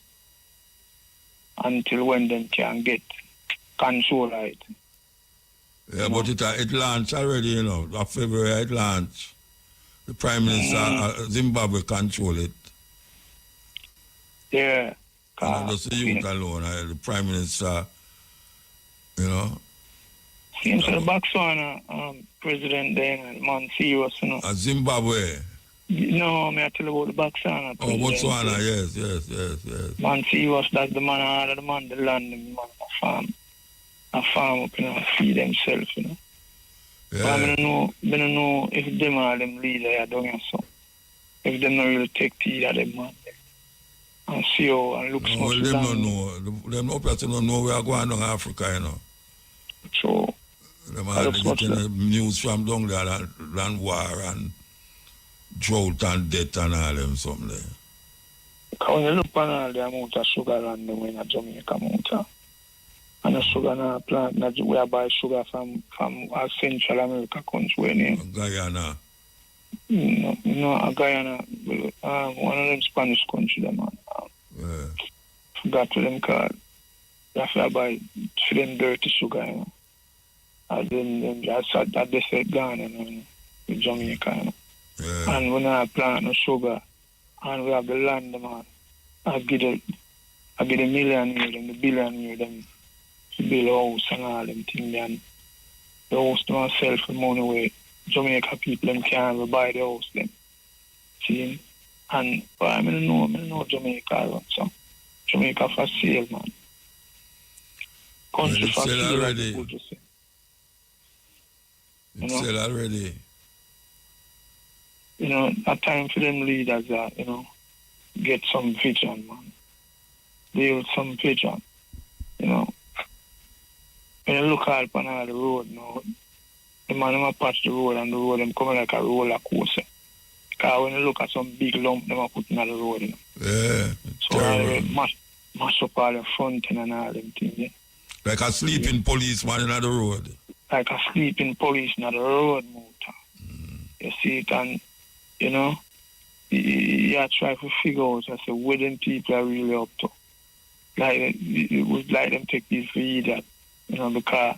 until when them can get control of it. Yeah, but it launched already, you know. Of February it launched. The Prime Minister Zimbabwe control it. Yeah. Not just the youth alone, the Prime Minister, you know. Seems the Botswana president then, man, serious, you know. Zimbabwe. No, I tell you about the Botswana president. Oh, Botswana, yes. Man, serious, that's the man, all the man, the land, the man, a farm up, you know, feed themselves, you know. Yeah. But I don't know if them are them leaders are doing so. If them not really take tea of them, man. And see how and look well, them don't know. Them no person don't know where are going to Africa, you know. So them are getting the news from down there, land war and drought and death and all them something there. Because when you look on all the amount of sugar land when in Jamaica amount and the sugar na plant na we buy sugar from Central America country. Guyana. No, Guyana. One of them Spanish country, man. Forgot to them called. You have to buy for them dirty sugar, you know. And then they said Ghana, you know, Jamaica, you know. Yeah. And when I plant no sugar, and we have the land, man, I get a millionaire, them, the billionaire, them, to build a house and all them things, and the house to myself for money where Jamaica people them can't buy the house, them. See? And but I don't know Jamaica, so Jamaica for sale, man. Country for sale, already. It's sell already. You know, a time for them leaders that, you know, get some vision, man. Build some vision, you know. When you look out on all the road now, the man them patch the road and the road them coming like a roller coaster. Because when you look at some big lump them are putting on the road, you know. Yeah. So all mash up all the front and all them things, yeah. Like a sleeping policeman in the road. Like a sleeping police in the road, motor. You see it, and you know, you try to figure out, I say, what them people are really up to. Like, it was like them take this for idiot, you know, because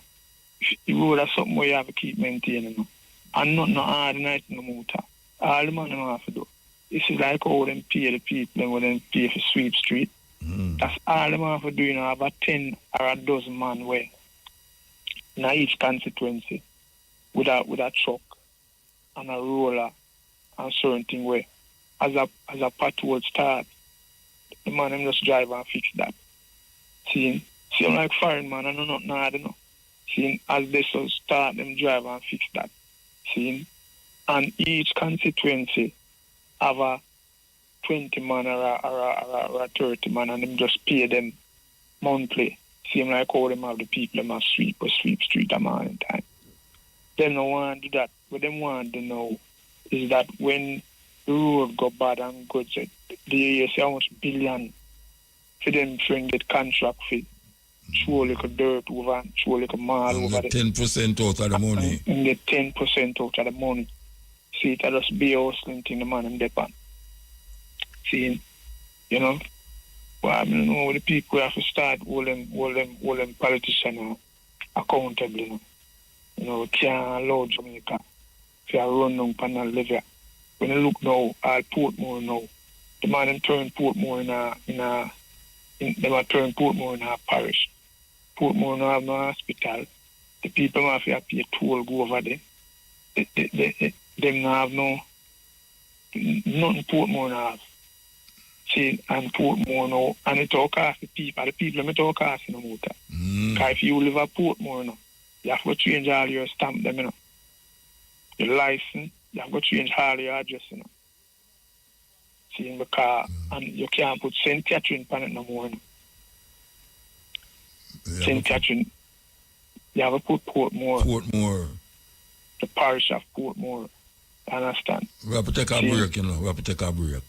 the road is something where you have to keep maintaining, you know. And not hard night in the motor. All the man have to do. This is like how them pay the people when them pay for sweep street. That's all them have to do, you know, have a 10 or a dozen man way. Now each constituency with a truck and a roller and certain thing where as a patrol start, the man them just drive and fix that. See I'm like foreign man, I know nothing hard, you know. See as they so start them drive and fix that. See, and each constituency have a 20 man or a 30 man and them just pay them monthly. Seem like all them have the people them a sweep street a morning time. Them no want to do that. What them want to know is that when the road go bad and good, they say how much billion for them trying to get contract for throw a little dirt over and throw a little mall over there. 10% out of the money. And get 10% out of the money. See, it just be a hustling thing the man and depend. See, you know? Well, I don't know, the people have to start all them politicians accountable, you know. You know, we can't allow Jamaica to run down panel level. When you look now, all Portmore now, the man them turn Portmore turn Portmore in a parish. Portmore now have no hospital. The people have to pay a toll go over there. Them now have nothing Portmore now have. See, and Portmore now, and it all cost the people it all cost in the motor. Because if you live at Portmore now, you have to change all your stamp them, you know. Your license, you have to change all your address, you know. See, in the car, and you can't put St. Catherine on it no more, you know. Yeah, St. Catherine, you have to put Portmore. The parish of Portmore. You understand? We have to take a break, you know. We have to take a break.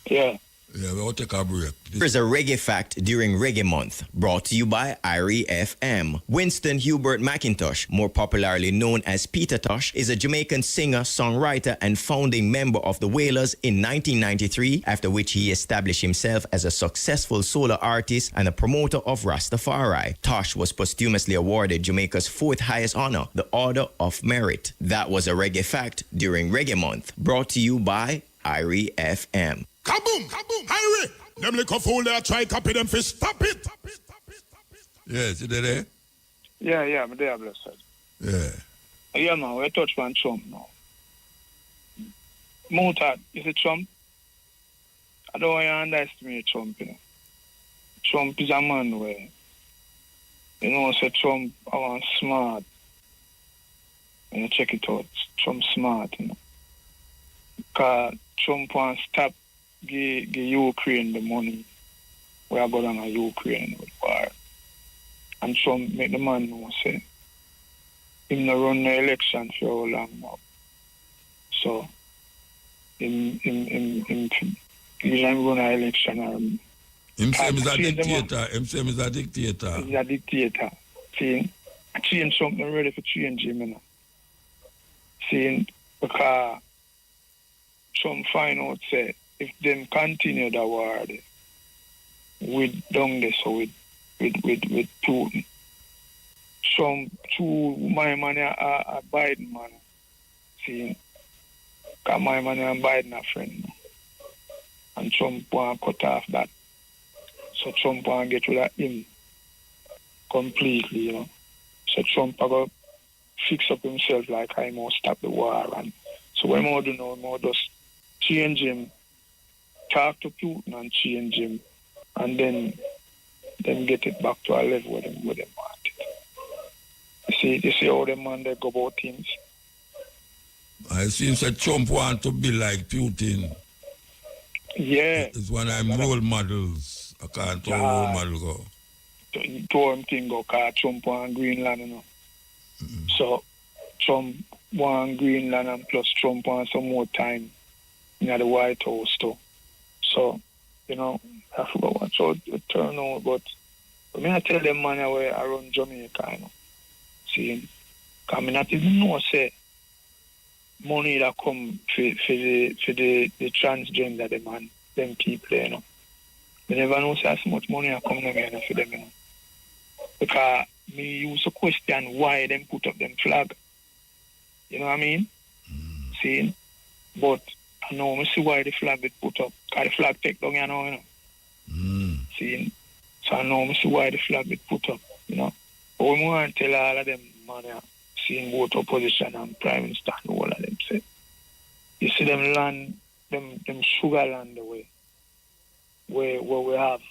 Yeah. Yeah, we'll take a break. Here's a reggae fact during Reggae Month, brought to you by Irie FM. Winston Hubert McIntosh, more popularly known as Peter Tosh, is a Jamaican singer, songwriter, and founding member of the Wailers in 1993, after which he established himself as a successful solo artist and a promoter of Rastafari. Tosh was posthumously awarded Jamaica's 4th highest honor, the Order of Merit. That was a reggae fact during Reggae Month, brought to you by Irie FM. Kaboom! Kaboom! Irie! Them little fool there try copy them for stop it! Yes, you there? Yeah, I'm there, blessed. Yeah. Yeah, man, we touch on Trump now. Mutad, is it Trump? I don't want to underestimate Trump, you know. Trump is a man where, you know, say Trump, I want smart. And you check it out, Trump smart, you know. Because Trump wants to stop give Ukraine the money we are going on Ukraine with war. And Trump make the man know say him not run the election for how long now. So him run an election or him say he's a dictator. Him say he's a dictator. He's a dictator. See, change something ready for change him, you know. See, because Trump find out say if them continue the war with down there, so with Putin. Trump to my man a Biden man. See, cause my man and Biden are friend. And Trump want to cut off that. So Trump want to get rid of him completely, you know. So Trump are going to fix up himself like I must stop the war. And so what more do know, more just change him, talk to Putin and change him, and then get it back to a level where them want it. You see how them man they go about things. I see that Trump want to be like Putin. Yeah. It's one of them role models. I can't tell role model go. To him thing go, because Trump want Greenland, you know. Mm-hmm. So Trump want Greenland, and plus Trump want some more time in the White House too. So, you know, I forgot what it turn out, but I mean I tell them man where I run Jamaica, you know. See, because I not even know say money that come for the transgender them people, you know. They never know say so much money that come again for them, you know. Because me used to question why them put up them flag. You know what I mean? See? But I know I see why the flag get put up. Because the flag take down, you know. See? So I know I see why the flag get put up, you know. But we want to tell all of them, man, seeing both opposition and prime minister and all of them say. You see them land, them sugar land the way where we have.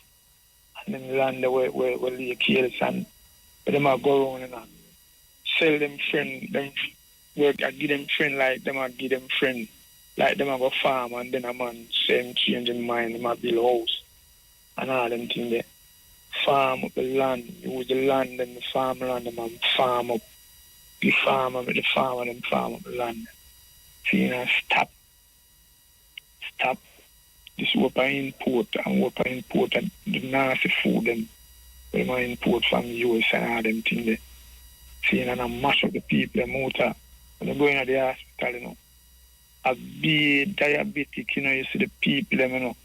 And then land the way where Lake Hills and them are go around and sell them friend, them work, I give them friend like them, I give them friend. Like them I go farm and then a man same change in mind, them I build house and all them things there. Farm up the land, use the land and the farmland, them and farm up the farmer with the farmer, them farm up the land. See, you know, stop. This is what I import and the nasty food them when I import from the US and all them things there. See, and I mash up the people, them out when they go into the hospital, you know. A be diabetic, you know, you see the people, them, you know.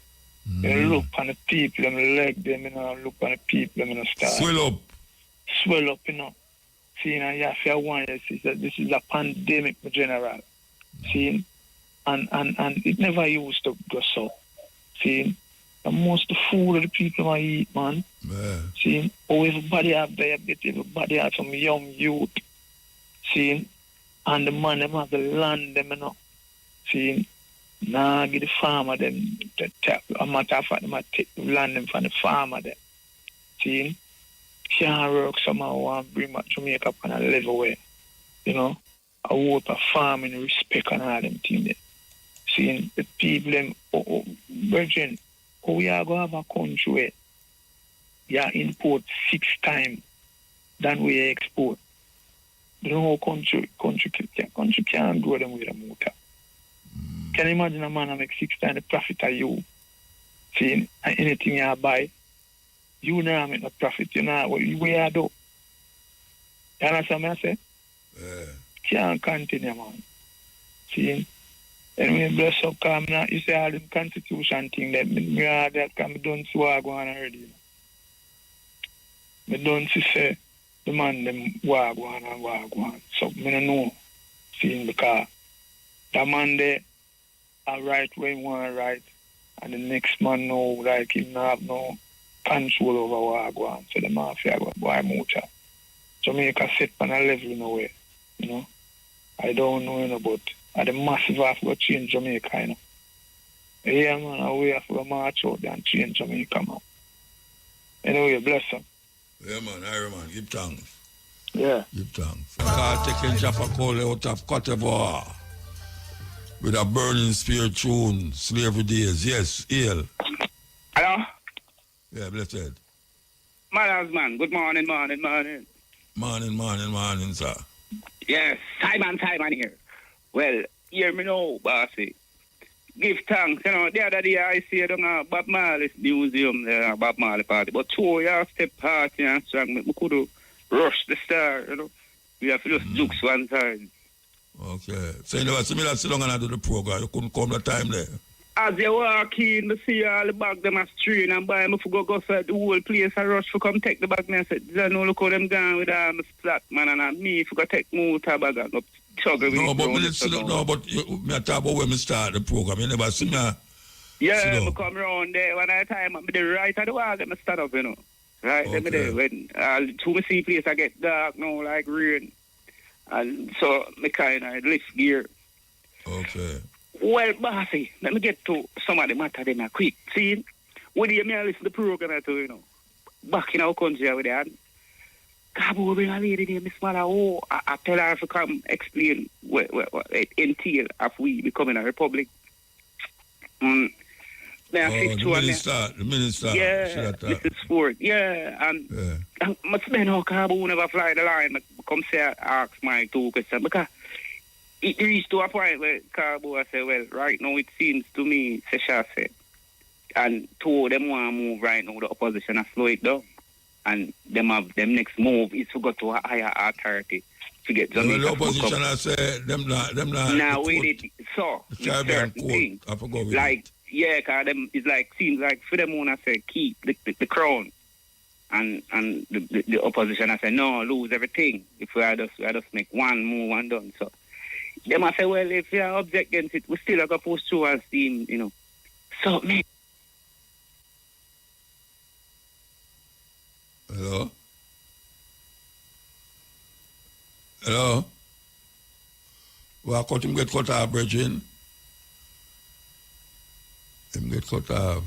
You look on the people, them leg, them, you know, look on the people, them, you know, start. Swell up, you know. See, you know, you have to wonder, this is a pandemic, in general. See, and it never used to go so. See, and most of the food of the people I eat, man. See, everybody have diabetes, everybody have some young youth. See, and the man, them have the land, them, you know. See, now give the farmer them, a matter of fact, them take the land them from the farmer them. See, can't work somehow want bring back Jamaica up on a level where, you know, I want a farming respect and all them things there. See, the people them, Virgin, we are going to have a country where you import 6 times than we export. You know how country can't grow them with a motor. Can you imagine a man that make 6 times the profit of you? See, and anything you buy, you know make no profit. You know what you do. You understand what I say? Can't continue, man. See? And we bless up, come now. You say all them constitution thing that can be done so I go on already. Me don't say the man them walk on. So me don't know. See, because the man there are right where he want to right, and the next man know like he not have no control over what go on. So the mafia go boy mucha. Jamaica sit on a level in a way, you know. I don't know, you know, but the massive have to change Jamaica, you know. Yeah, man, we have to march out there and change Jamaica, man. Anyway, bless them. Yeah, man, Iron man, give thanks. Yeah. Give thanks. God taking Jaffa Cole out of Cote d'Ivoire with a burning spear tune, slavery days. Yes, Hail. Hello? Yeah, blessed. Manners, man. Good morning. Morning, sir. Yes, Simon here. Well, hear me now, bossy. Give thanks. You know, the other day I see Bob Marley's museum there, Bob Marley party. But 2 years step party and strong, we could have rushed the star, you know. We have to just look one time. Okay. So you never see me that sit down and do the program. You couldn't come that time there. As you walk in, I see all the bag them a strain and buy me for go for the whole place I rush for come take the bag and I said, I know look how them gone with all my flat man and me for go take Mutabaruka and struggle with but me talk about when we start the program. You never see me. Yeah, I come around there one at a time I'm the right of the wall let me start up, you know. Right, let me there when to me see place I get dark now like rain. And so me kinda lift gear. Okay. Well, bossy, let me get to some of the matter then quick. See, when you may listen to the program too, you know, back in our country with that, Cabo bring a lady there, Miss Mother, I tell her to come explain what it entails of we becoming a republic. The minister. Yeah, Mrs. Ford. Yeah, and must be no Cabo never fly the line. Come say ask my 2 questions because it reached to a point where Carbo said, well, right now it seems to me, Sesha said, and 2 of them want to move right now, the opposition has slow it down. And them next move is to go to a higher authority to get Jamaica. The opposition has said, them not. Now, we did, so, Caribbean court, I forgot with like, yeah, because them, it's like, seems like for them want to say, keep the crown. And the opposition has said, no, lose everything. If we are just make one move and done, so. They must say, well, if you are object against it, we still are going to push through and see, you know. So, man. Hello? Hello? Well, I him get cut off, Bridging. Him get cut off.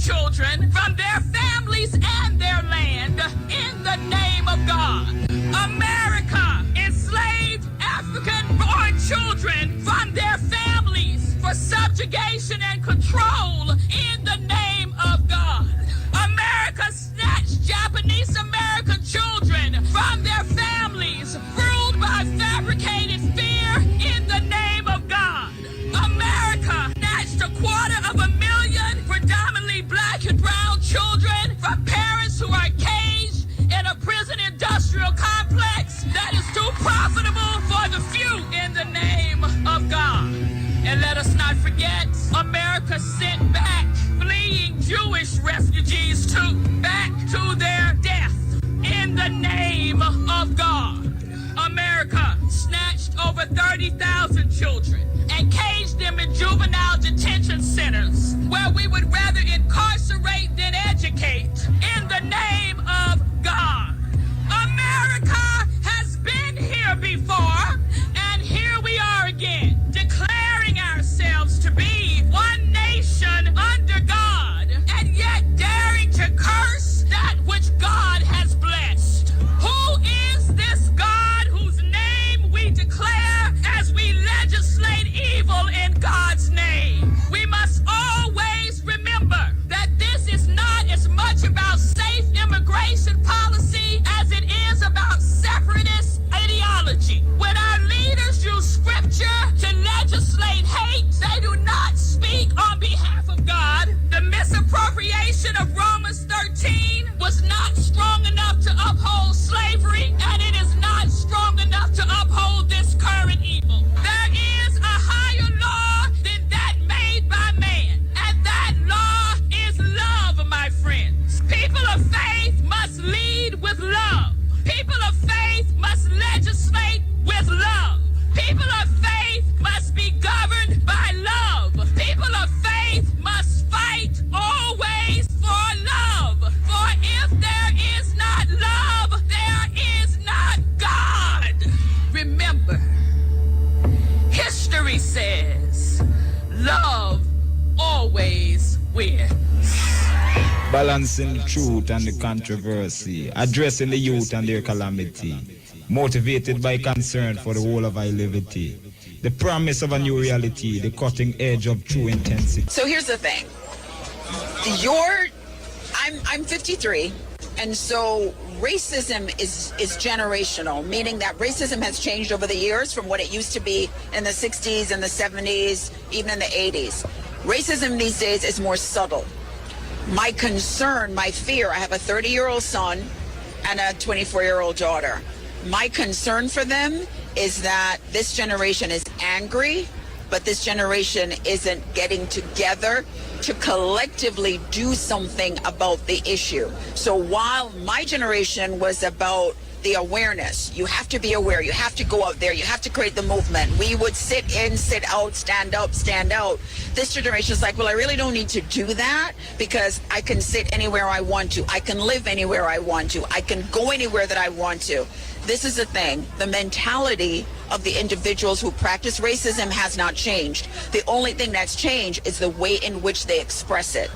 children from their families and their land in the name of God. America enslaved African-born children from their families for subjugation and control in the name of God. America snatched Japanese American children from their families, ruled by fabricated fear in the name of God. America snatched 250,000 predominantly black and brown children from parents who are caged in a prison industrial complex that is too profitable for the few in the name of God. And let us not forget, America sent back fleeing Jewish refugees back to their death in the name of God. America snatched over 30,000 children and caged them in juvenile detention centers where we would rather incarcerate than educate in the name of God. America has been here before, and here we are again, declaring segregation policy as it is about separatist ideology. When our leaders use scripture to legislate hate, they do not speak on behalf of God. The misappropriation of Romans 13 was not strong enough to uphold slavery, and it is not strong enough to uphold this current evil. There is a higher law than that made by man, and that law is love, my friends. People of faith must lead with love. People of faith must legislate with love. People of faith must be governed by love. People of faith must fight always for love. For if there is not love, there is not God. Remember, history says love always wins. Balancing the truth and the controversy, addressing the youth and their calamity, motivated by concern for the whole of our liberty, the promise of a new reality, the cutting edge of true intensity. So here's the thing. I'm 53, and so racism is generational, meaning that racism has changed over the years from what it used to be in the 60s and the 70s, even in the 80s. Racism these days is more subtle. My concern, my fear, I have a 30-year-old son and a 24-year-old daughter. My concern for them is that this generation is angry, but this generation isn't getting together to collectively do something about the issue. So while my generation was about the awareness, you have to be aware, you have to go out there, you have to create the movement. We would sit in, sit out, stand up, stand out. This generation is like, well, I really don't need to do that because I can sit anywhere I want to. I can live anywhere I want to. I can go anywhere that I want to. This is the thing. The mentality of the individuals who practice racism has not changed. The only thing that's changed is the way in which they express it.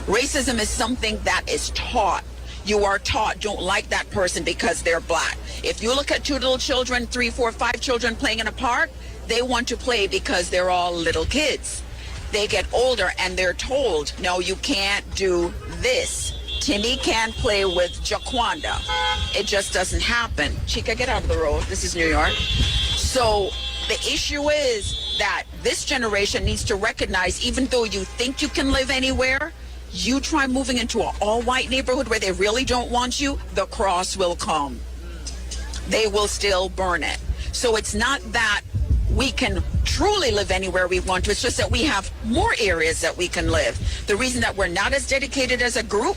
Racism is something that is taught. You are taught, don't like that person because they're black. If you look at 2 little children, 3, 4, 5 children playing in a park, they want to play because they're all little kids. They get older and they're told, no, you can't do this. Timmy can't play with Jaquanda. It just doesn't happen. Chica, get out of the road. This is New York. So the issue is that this generation needs to recognize, even though you think you can live anywhere, you try moving into an all-white neighborhood where they really don't want you, the cross will come. They will still burn it. So it's not that we can truly live anywhere we want to. It's just that we have more areas that we can live. The reason that we're not as dedicated as a group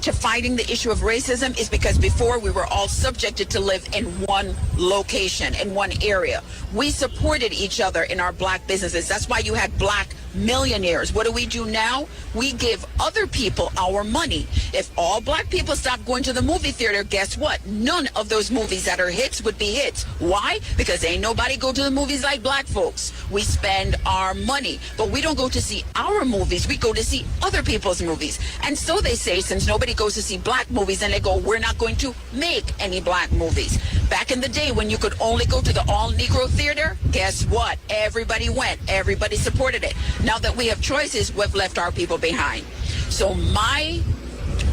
to fighting the issue of racism is because before we were all subjected to live in one location, in one area. We supported each other in our black businesses. That's why you had black millionaires. What do we do now? We give other people our money. If all black people stop going to the movie theater, guess what? None of those movies that are hits would be hits. Why? Because ain't nobody go to the movies like black folks. We spend our money, but we don't go to see our movies. We go to see other people's movies. And so they say, since nobody goes to see black movies, and they go, we're not going to make any black movies. Back in the day when you could only go to the all-Negro theater, guess what? Everybody went. Everybody supported it. Now that we have choices, we've left our people behind. So my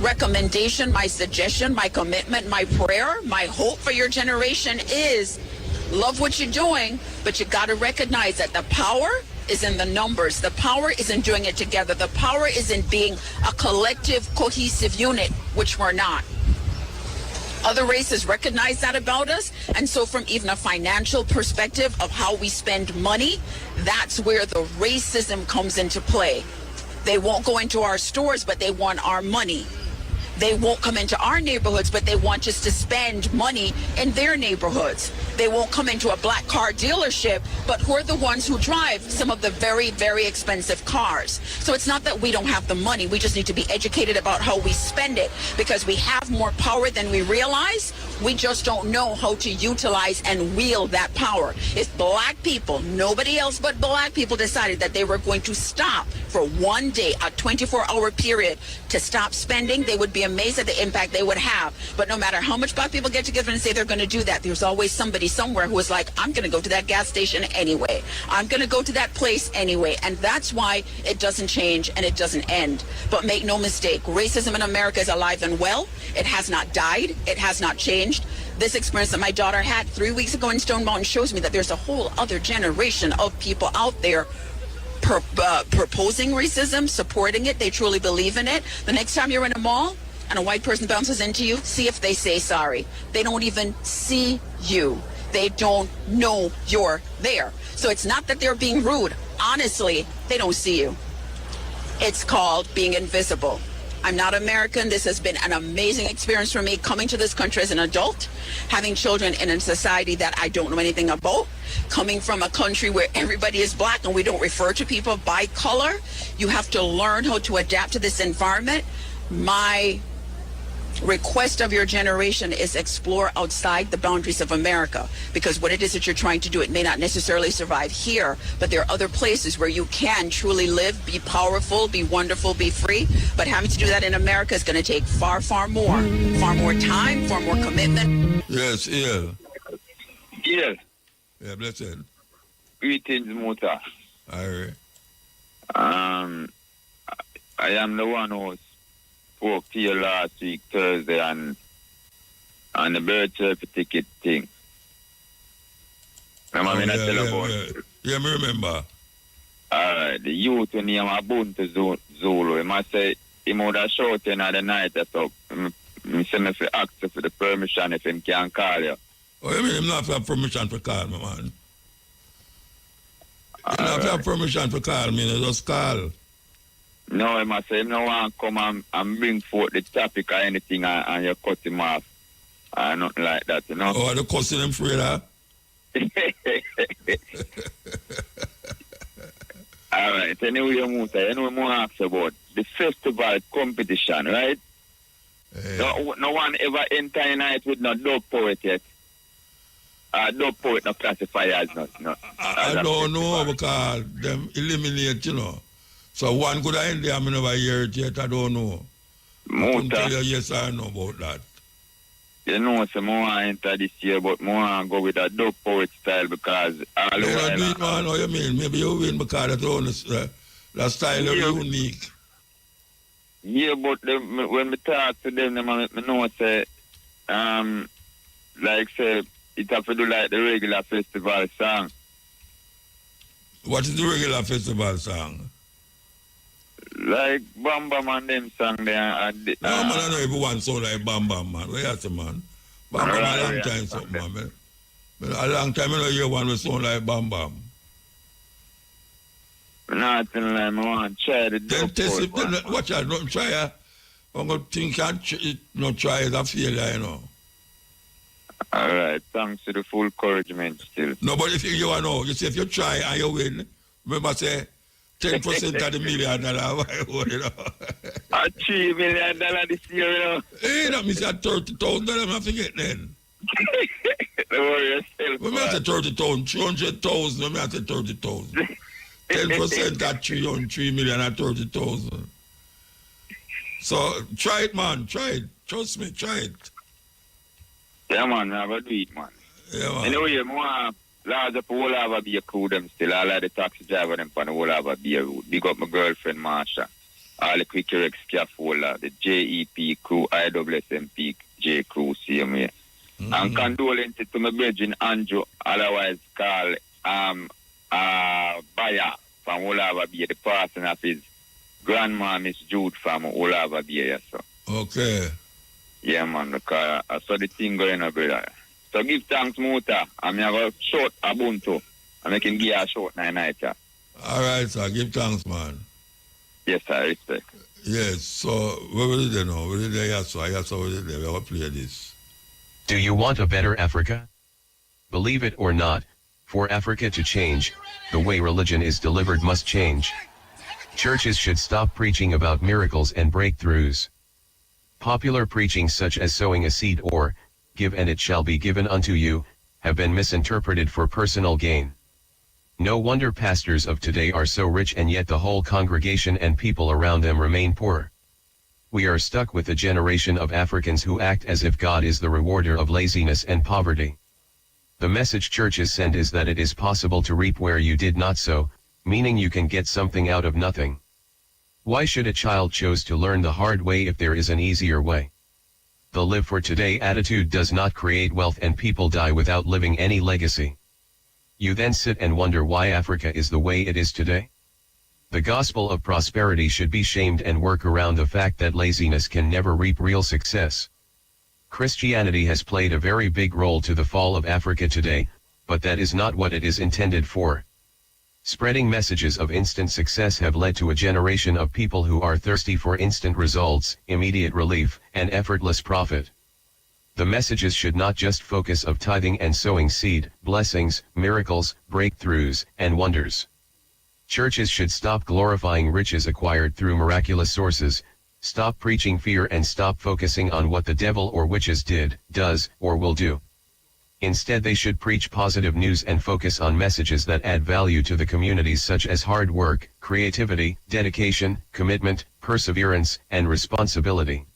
recommendation, my suggestion, my commitment, my prayer, my hope for your generation is love what you're doing, but you got to recognize that the power is in the numbers. The power is in doing it together. The power is in being a collective, cohesive unit, which we're not. Other races recognize that about us, and so from even a financial perspective of how we spend money, that's where the racism comes into play. They won't go into our stores, but they want our money. They won't come into our neighborhoods, but they want us to spend money in their neighborhoods. They won't come into a black car dealership, but who are the ones who drive some of the very, very expensive cars? So it's not that we don't have the money. We just need to be educated about how we spend it, because we have more power than we realize. We just don't know how to utilize and wield that power. If black people, nobody else but black people, decided that they were going to stop for one day, a 24-hour period, to stop spending, they would be amazed at the impact they would have. But no matter how much black people get together and say they're going to do that, there's always somebody somewhere who is like, I'm going to go to that gas station anyway. I'm going to go to that place anyway. And that's why it doesn't change and it doesn't end. But make no mistake, racism in America is alive and well. It has not died. It has not changed. This experience that my daughter had 3 weeks ago in Stone Mountain shows me that there's a whole other generation of people out there proposing racism, supporting it. They truly believe in it. The next time you're in a mall and a white person bounces into you, see if they say sorry. They don't even see you. They don't know you're there. So it's not that they're being rude. Honestly, they don't see you. It's called being invisible. I'm not American. This has been an amazing experience for me coming to this country as an adult, having children in a society that I don't know anything about, coming from a country where everybody is black and we don't refer to people by color. You have to learn how to adapt to this environment. My request of your generation is explore outside the boundaries of America, because what it is that you're trying to do, it may not necessarily survive here, but there are other places where you can truly live, be powerful, be wonderful, be free. But having to do that in America is going to take far, far more time, far more commitment. Yes, yeah. Yes. Yeah, blessed. Greetings, Muta. Aye. I am the one who spoke to you last week, Thursday, on the birth certificate thing. Remember me not tell about it? Yeah, me remember. Alright, the youth when he am a Buntu Zulu, he must say, he would have shouted at the night or so. He said me to ask for the permission if he can call you. Oh, you mean him not have permission to call me, man? You not have permission to call me, you just call. No, I must say, no one come and bring forth the topic or anything and you cut him off. Nothing like that, you know. Oh, are the cussing him free, huh? All right, anyway, Musa, you know what I ask about? The festival competition, right? No one ever enter a night with no dog poet yet. Dog poet no classify as no. I don't know because them eliminate, you know. So one could end there, I never hear it yet, I don't know. I can tell you yes or no about that. You know, so I want to enter this year, but I want to go with a dog poet style because all you don't do it, man, how you mean? Maybe you win because that style is unique. Yeah, but when we talk to them, I know, say, like, say, it have to do like the regular festival song. What is the regular festival song? Like Bam Bam and them song there. No, man, I know everyone sound like Bam Bam, man. Where you say, man? Bam Bam a long time something, man. A long time I don't hear one that sound like Bam Bam. Nothing like I want to try the dope. Test it. Watch out, don't try it. I'm going to think not try it, I failure, you know. All right, thanks to the full encouragement still. No, but if you know, you see, if you try and you win, remember say 10% of the $1 million, you know. $3 million this year, you know. Hey, that means that $30,000, I forget then. Don't worry yourself. When I say 30,000, 300,000, when I say 30,000. 10% at 3 million at 30,000. So try it, man. Try it. Trust me, try it. Yeah, man. I will do it, man. Yeah, man. Anyway, more large up whole have be a crew them still. I like the taxi driver them for the whole have be a route. Big up my girlfriend Marsha. All the Quick Rex scaffolder, the JEP crew, IWSMP J crew, same way. And condolences to my virgin Andrew, otherwise called Bayer from Olava Bay, the person of his grandma, Miss Jude from Olava Bay. So. Okay. Yeah, man, because I saw the thing going on, brother. So give thanks, Muta. I'm going to have a short Ubuntu. And I can give you a short night. All right, sir. Give thanks, man. Yes, sir. Respect. Yes. So, what will they know? What did they ask? I asked what did they? We will play this. Do you want a better Africa? Believe it or not, for Africa to change, the way religion is delivered must change. Churches should stop preaching about miracles and breakthroughs. Popular preaching such as sowing a seed or, give and it shall be given unto you, have been misinterpreted for personal gain. No wonder pastors of today are so rich and yet the whole congregation and people around them remain poor. We are stuck with a generation of Africans who act as if God is the rewarder of laziness and poverty. The message churches send is that it is possible to reap where you did not sow, meaning you can get something out of nothing. Why should a child choose to learn the hard way if there is an easier way? The live for today attitude does not create wealth and people die without living any legacy. You then sit and wonder why Africa is the way it is today? The gospel of prosperity should be shamed and work around the fact that laziness can never reap real success. Christianity has played a very big role to the fall of Africa today, but that is not what it is intended for. Spreading messages of instant success have led to a generation of people who are thirsty for instant results, immediate relief, and effortless profit. The messages should not just focus of tithing and sowing seed, blessings, miracles, breakthroughs, and wonders. Churches should stop glorifying riches acquired through miraculous sources, stop preaching fear and stop focusing on what the devil or witches did, does, or will do. Instead they should preach positive news and focus on messages that add value to the communities such as hard work, creativity, dedication, commitment, perseverance, and responsibility.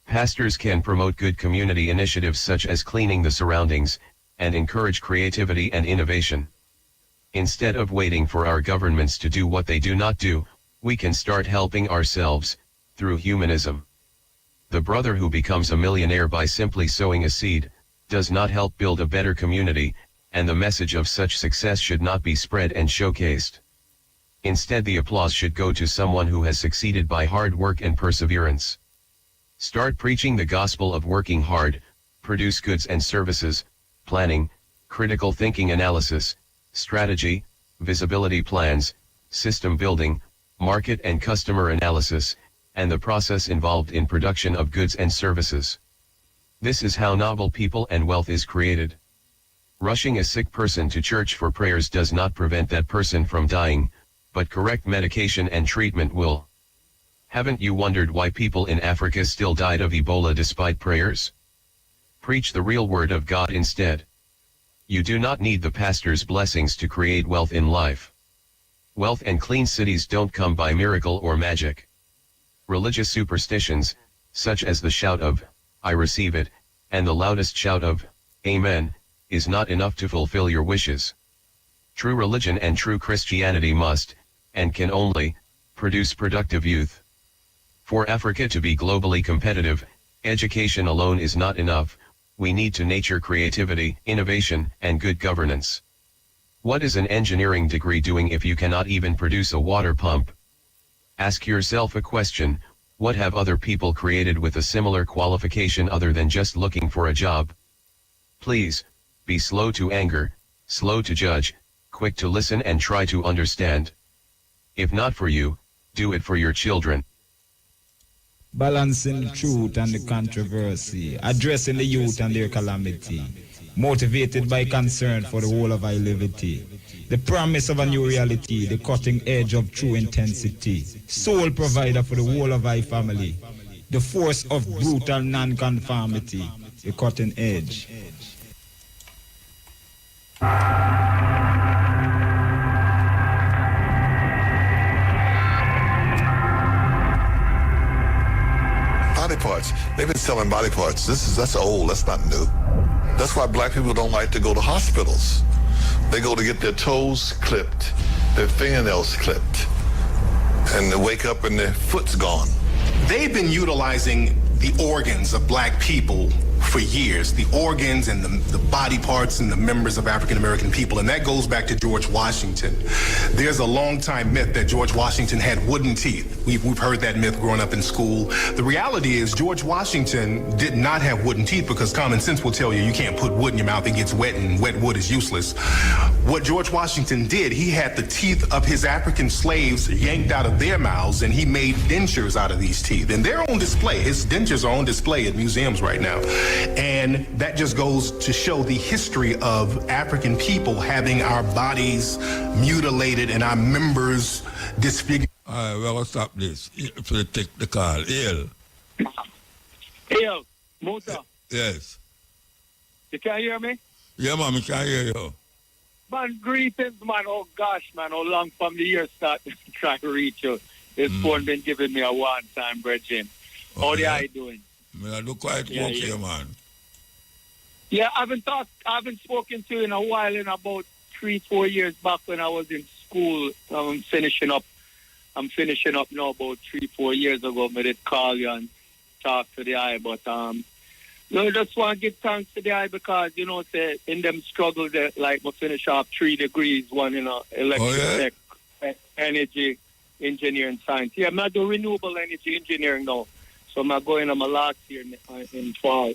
Pastors can promote good community initiatives such as cleaning the surroundings, and encourage creativity and innovation. Instead of waiting for our governments to do what they do not do, we can start helping ourselves, through humanism. The brother who becomes a millionaire by simply sowing a seed, does not help build a better community, and the message of such success should not be spread and showcased. Instead the applause should go to someone who has succeeded by hard work and perseverance. Start preaching the gospel of working hard, produce goods and services, planning, critical thinking analysis, strategy, visibility plans, system building, market and customer analysis, and the process involved in production of goods and services. This is how noble people and wealth is created. Rushing a sick person to church for prayers does not prevent that person from dying, but correct medication and treatment will. Haven't you wondered why people in Africa still died of Ebola despite prayers? Preach the real word of God instead. You do not need the pastor's blessings to create wealth in life. Wealth and clean cities don't come by miracle or magic. Religious superstitions, such as the shout of, "I receive it," and the loudest shout of, "Amen," is not enough to fulfill your wishes. True religion and true Christianity must, and can only, produce productive youth. For Africa to be globally competitive, education alone is not enough. We need to nurture creativity, innovation, and good governance. What is an engineering degree doing if you cannot even produce a water pump? Ask yourself a question: what have other people created with a similar qualification other than just looking for a job? Please, be slow to anger, slow to judge, quick to listen and try to understand. If not for you, do it for your children. Balancing the truth and the controversy, addressing the youth and their calamity, motivated by concern for the whole of our liberty, the promise of a new reality, the cutting edge of true intensity, sole provider for the whole of our family, the force of brutal non-conformity, the cutting edge. Body parts. They've been selling body parts. That's old. That's not new. That's why black people don't like to go to hospitals. They go to get their toes clipped, their fingernails clipped, and they wake up and their foot's gone. They've been utilizing the organs of black people for years, the organs and the body parts and the members of African American people, and that goes back to George Washington. There's a long time myth that George Washington had wooden teeth. We've heard that myth growing up in school. The reality is George Washington did not have wooden teeth because common sense will tell you you can't put wood in your mouth, it gets wet and wet wood is useless. What George Washington did, he had the teeth of his African slaves yanked out of their mouths and he made dentures out of these teeth. And they're on display. His dentures are on display at museums right now. And that just goes to show the history of African people having our bodies mutilated and our members disfigured. All right, we're going to stop this. If we take the call. Hail. Hail, Muta. Yes. You can hear me? Yeah, man, I can hear you. Man, greetings, man. Oh, gosh, man. How long from the year start trying to reach you? This phone been giving me a one-time bridging. How the eye doing? I do quite okay, man. Yeah, I haven't spoken to you in a while, in about 3-4 years back when I was in school. I'm finishing up now about 3-4 years ago. I did call you and talk to the eye, but I just want to give thanks to the eye because, say in them struggles that like I finish off 3 degrees, one in electric energy engineering science. Yeah, I'm not doing renewable energy engineering now. So I'm going on my last year in fall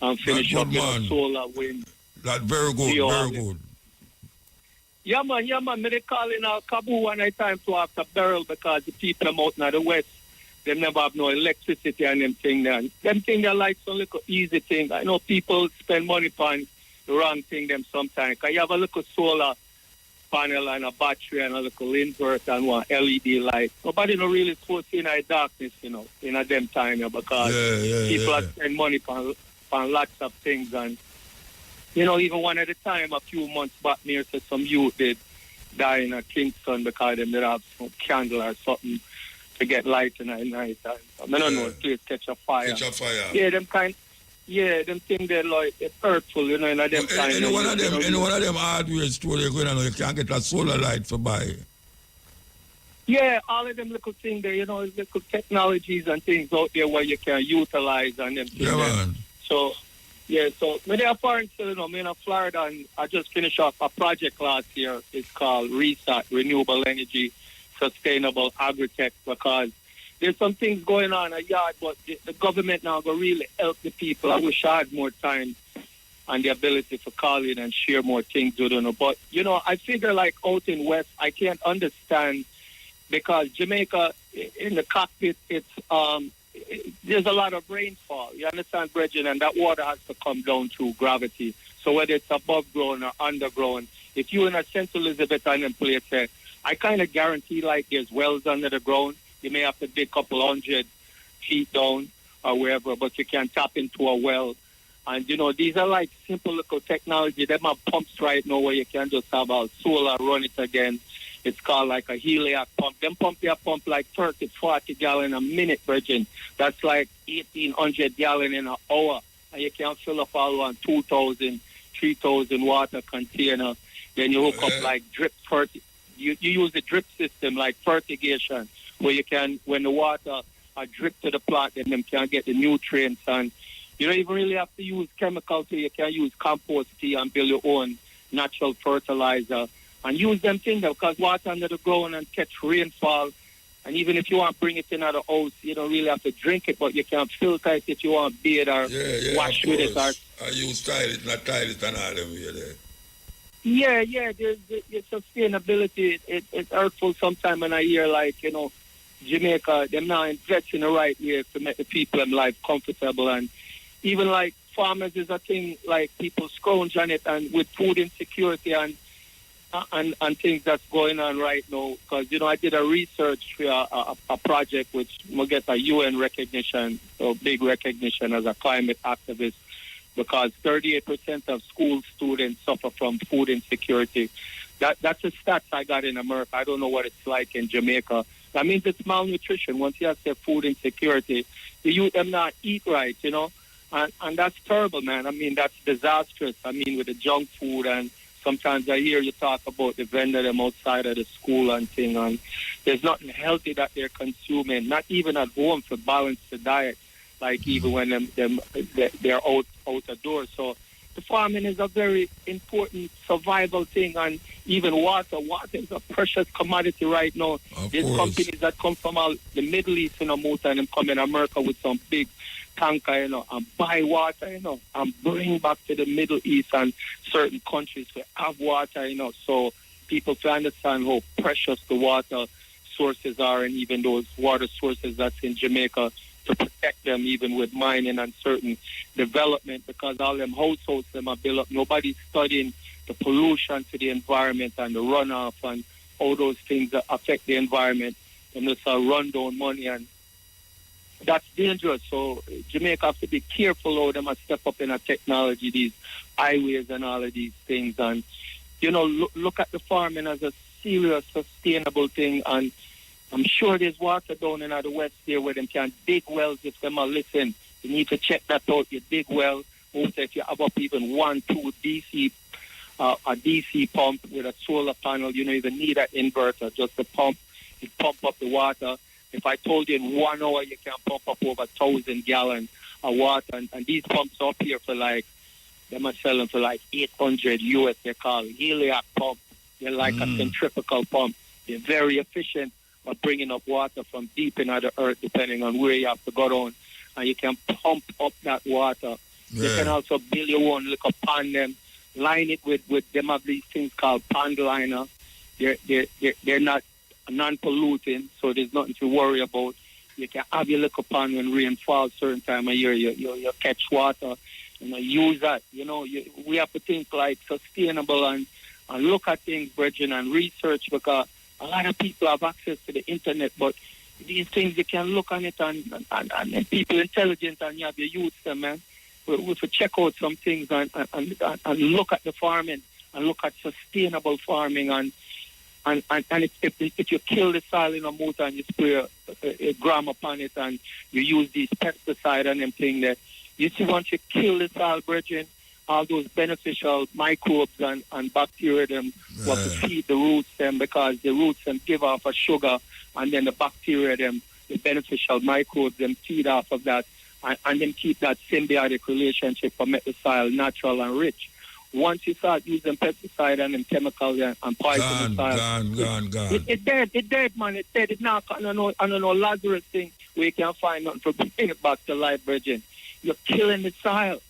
and finish up solar, wind. That's very good, very good. Yeah, man. They call in Kabul one time to after barrel because the people them out in the west, they never have no electricity and them thing there. Them thing they like some little easy thing. I know people spend money on the wrong thing them sometimes. Because you have a little solar panel and a battery and a little inverter and one LED light. Nobody no really supposed to in the darkness, in a them time, because people are spend money on lots of things. And, even one at a time, a few months back, near to some youth did die in Kingston because they did have some candle or something to get light in the night. And, I don't know, the place catch a fire. Yeah, them things they're like, it's hurtful, in them time. Any one of them hardware store you're going to know, you can't get a solar light to buy. Yeah, all of them little things there, little technologies and things out there where you can utilize and them things. Yeah, man. So, when they're foreign still, I'm in Florida and I just finished off a project last year. It's called RESAT, Renewable Energy Sustainable Agri-Tech, because there's some things going on in a yard, but the government now will really help the people. I wish I had more time and the ability to call in and share more things with them. But, I figure like out in West, I can't understand because Jamaica, in the cockpit, there's a lot of rainfall. You understand, Bridget? And that water has to come down through gravity. So whether it's above ground or underground, if you're in a St. Elizabeth Island place there, I kind of guarantee like there's wells under the ground. You may have to dig a couple 100 feet down or wherever, but you can tap into a well. And, these are like simple little technology. Them have pumps right now where you can just have a solar run it again. It's called like a heliac pump. Them pump like 30, 40 gallon a minute, Virgin. That's like 1,800 gallon in an hour. And you can fill up all one 2,000, 3,000 water container. Then you hook up like drip you use the drip system like fertigation, where you can, when the water are drip to the plant, then them can get the nutrients. And you don't even really have to use chemicals, so you can use compost tea and build your own natural fertilizer. And use them things because water under the ground and catch rainfall. And even if you want to bring it in at the house, you don't really have to drink it, but you can filter it if you want to bathe or wash with it. I use toilet, not toilet and all them here there. Yeah, there's sustainability. It's hurtful sometime in a year, like, Jamaica, they're not investing the right way to make the people in life comfortable. And even like farmers is a thing, like people scrounge on it, and with food insecurity and things that's going on right now. Because, I did a research for a project which will get a UN recognition, so big recognition as a climate activist, because 38% of school students suffer from food insecurity. That's a stats I got in America. I don't know what it's like in Jamaica. That means it's malnutrition. Once you have their food insecurity, the youth them not eat right, and that's terrible, man. I mean, that's disastrous. I mean, with the junk food, and sometimes I hear you talk about the vendor them outside of the school and thing, and there's nothing healthy that they're consuming, not even at home to balance the diet, like even when they're out the door. So the farming is a very important survival thing, and even water is a precious commodity right now. There's companies that come from the Middle East, Muta, and them come in America with some big tanker, and buy water, and bring back to the Middle East and certain countries to have water, so people to understand how precious the water sources are, and even those water sources that's in Jamaica, to protect them even with mining and certain development, because all them households them are built up. Nobody's studying the pollution to the environment and the runoff and all those things that affect the environment. And it's a rundown money, and that's dangerous. So Jamaica have to be careful how them step up in a technology, these highways and all of these things. And, look at the farming as a serious, sustainable thing. And I'm sure there's water down in the west there where them can dig wells if them are listen. You need to check that out. You dig well. Also, if you have up even 1, 2 DC, a DC pump with a solar panel, you don't even need an inverter. Just the pump, it pump up the water. If I told you in 1 hour you can pump up over 1,000 gallons of water, and these pumps up here for like, they must sell them for like 800 US. They call heliac pump. They're like a centrifugal pump. They're very efficient at bringing up water from deep into the earth, depending on where you have to go down. And you can pump up that water. Yeah. You can also build your own little pond, them, line it with them have these things called pond liner. They're not non-polluting, so there's nothing to worry about. You can have your little pond when rain falls certain time of year. You catch water, use that. We have to think like sustainable and look at things, brethren, and research, because a lot of people have access to the internet, but these things you can look on it and people intelligent and you have your youth them, man. We should check out some things and look at the farming and look at sustainable farming and if you kill the soil in a motor and you spray a gram upon it and you use these pesticides and them thing there, you see once you kill the soil, brethren, all those beneficial microbes and bacteria them what to feed the roots them, because the roots them give off a sugar and then the bacteria them, the beneficial microbes them feed off of that and then keep that symbiotic relationship for make the soil natural and rich. Once you start using pesticide and chemicals and poison the soil, gone. It's dead, man. It's dead. It's not, I don't know, Lazarus thing where you can find nothing to bring it back to life, brethren. You're killing the soil.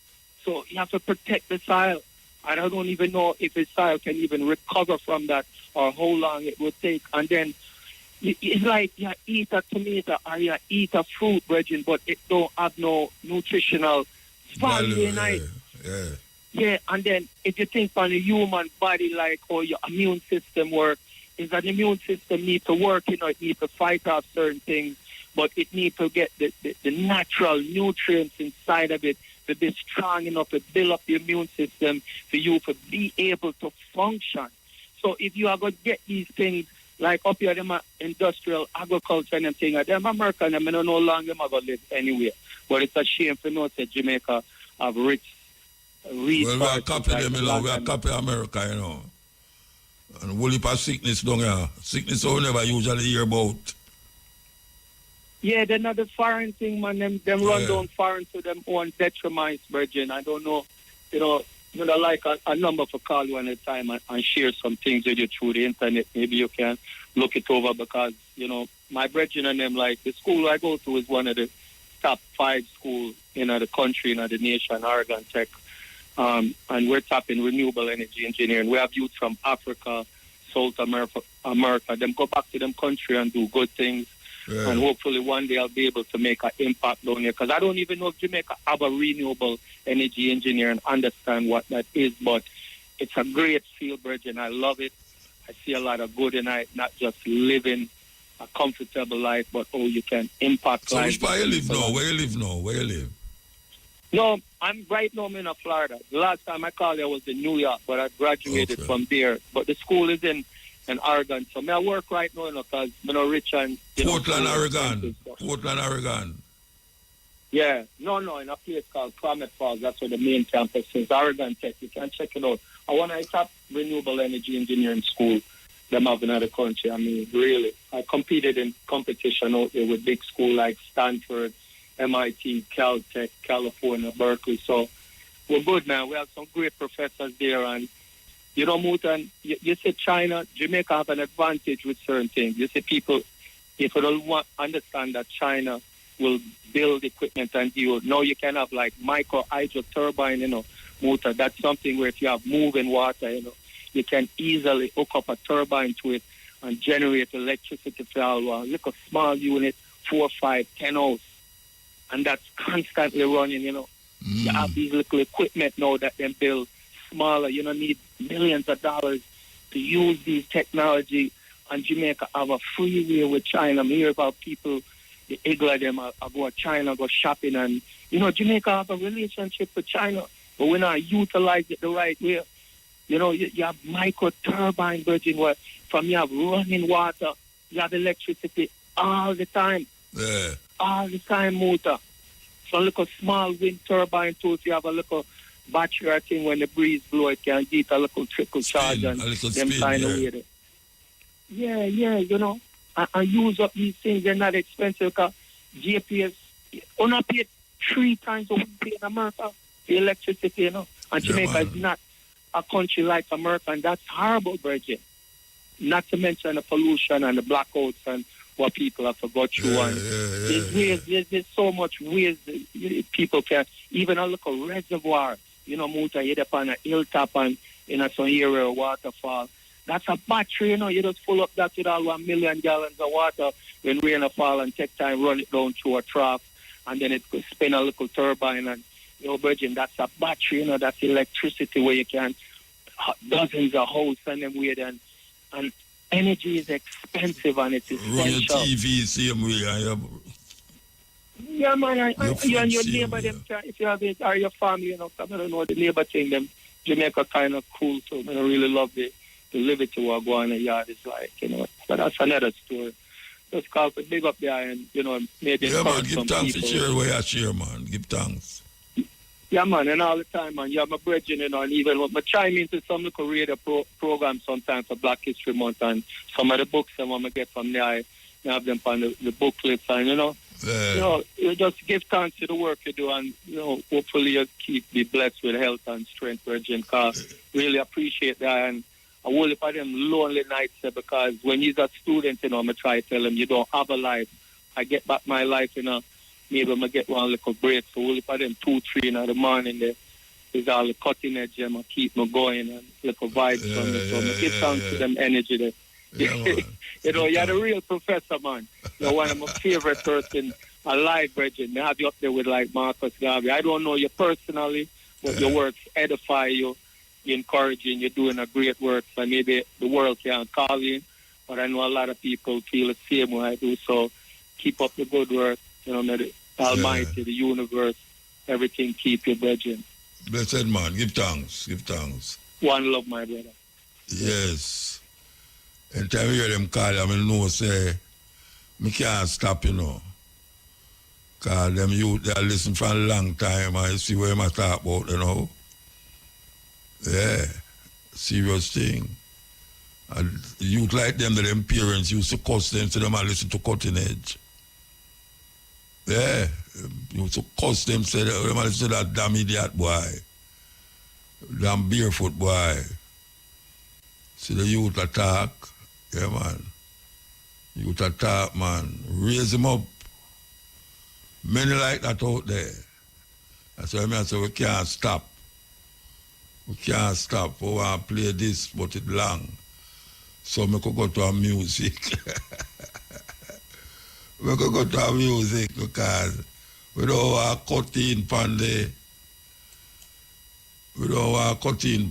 So you have to protect the soil. And I don't even know if the soil can even recover from that or how long it will take. And then it's like you eat a tomato or you eat a fruit, brethren, but it don't have no nutritional value in it. Yeah, and then if you think on the human body, like how your immune system works, is that the immune system needs to work, it needs to fight off certain things, but it needs to get the natural nutrients inside of it to be strong enough to build up the immune system for you to be able to function. So if you are going to get these things, like up here, them industrial agriculture and them things, them American, them don't know long them are going to live anywhere. But it's a shame for know that Jamaica have rich resources. Well, we are copying them, we are copying America, And a whole heap of sickness down here. Sickness we never usually hear about. Yeah, they're not the foreign thing, man. Them run down foreign to them own detriment, virgin. I don't know, like a number for call you at a time and share some things with you through the internet. Maybe you can look it over because, my brethren and them, like the school I go to is one of the top 5 schools in the country, in the nation, Oregon Tech. And we're tapping renewable energy engineering. We have youth from Africa, South America. Them go back to them country and do good things. Yeah. And hopefully one day I'll be able to make an impact down here. Because I don't even know if Jamaica have a renewable energy engineer and understand what that is. But it's a great field, Bridge, and I love it. I see a lot of good in it, not just living a comfortable life, but you can impact life. So where you live now? Where you live? No, I'm right now in Florida. The last time I called there was in New York, but I graduated from there. But the school is in Oregon. So I work right now, because I'm rich and... Portland, Oregon. Yeah. No, in a place called Comet Falls. That's where the main campus is. Oregon Tech. You can check it out. I want to top renewable energy engineering school them have in the country. I mean, really. I competed in competition out there with big schools like Stanford, MIT, Caltech, California, Berkeley. So we're good, man. We have some great professors there. And, Mutan, you say China, Jamaica have an advantage with certain things. You see people, if you don't understand that China will build equipment and deal, now you can have like micro hydro turbine, motor. That's something where if you have moving water, you can easily hook up a turbine to it and generate electricity for a little small unit, 4, 5, 10 hours. And that's constantly running, You have these little equipment now that they build smaller. You don't need millions of dollars to use these technology. And Jamaica have a free way with China. I hear about people, the Igla them, I go to China, go shopping. And, Jamaica have a relationship with China, but we're not utilize it the right way. You have micro turbine, Virgin, where from you have running water you have electricity all the time. Yeah. All the time, motor. So look a small wind turbine too, if you have a little battery or thing when the breeze blow, it can get a little trickle charge and them kind of way. Yeah, you know. And use up these things, they're not expensive because JPS, you not pay 3 times what we pay in America, the electricity, you know. And Jamaica is not a country like America, and that's horrible, Bridget. Not to mention the pollution and the blackouts and what people have to go through. There's so much ways people can, even a little reservoir, you know, Muta, you're up on a hilltop and in a some area or waterfall. That's a battery, you know, you just full up that with all 1 million gallons of water when rain fall and take time, run it down through a trough, and then it could spin a little turbine and, you know, Virgin, that's a battery, you know, that's electricity where you can, dozens of houses and them way then. And energy is expensive and it's essential. Run your TV, same way. Yeah, man, you and your neighbor, them, if you have it, or your family, you know, I don't know, the neighbor thing, them, Jamaica kind of cool, so I really love the liberty what go on in the yard is like, you know. But that's another story. Just call for big up there and, you know, maybe encourage some people. Give thanks for share where you share, man. Give thanks. Yeah, man, and all the time, man. Yeah, my brethren, you know, and even when I chime into some little radio program sometimes for Black History Month and some of the books I want to get from there, I have them on the booklets and, you know, you just give thanks to the work you do and, you know, hopefully you be blessed with health and strength, Virgin, because really appreciate that. And I will for them lonely nights because when you're a student, you know, I try to tell them you don't have a life. I get back my life, you know, maybe I get one little break. So only for them 2, 3 in the morning there is all the cutting edge and I keep me going and little vibes from me. So I give thanks to them energy there. Yeah, you know, you're the real professor, man. You're one of my favorite person alive, Bridget. I have you up there with like Marcus Garvey. I don't know you personally, but your works edify you. Encouraging, you're doing a great work, so maybe the world can't call you, but I know a lot of people feel the same way I do, so keep up the good work, you know, may the Almighty, the universe, everything keep you, brethren. Blessed man, give thanks. One love, my brother. Yes. And time you hear them call, I mean, know, say, me can't stop, you know, because them youth, they listen for a long time, and you see what I talk about, you know. Yeah, serious thing. And youth like them, them parents used to cuss them, so them and listen to cutting edge. Yeah, used to cuss them, say them and listen to that damn idiot boy, damn barefoot boy. See the youth attack, yeah man. Youth attack, man. Raise them up. Many like that out there. That's why I say we can't stop. We can't stop. We want to play this, but it's long. So we could go to our music. We could go to our music because we don't want to cut in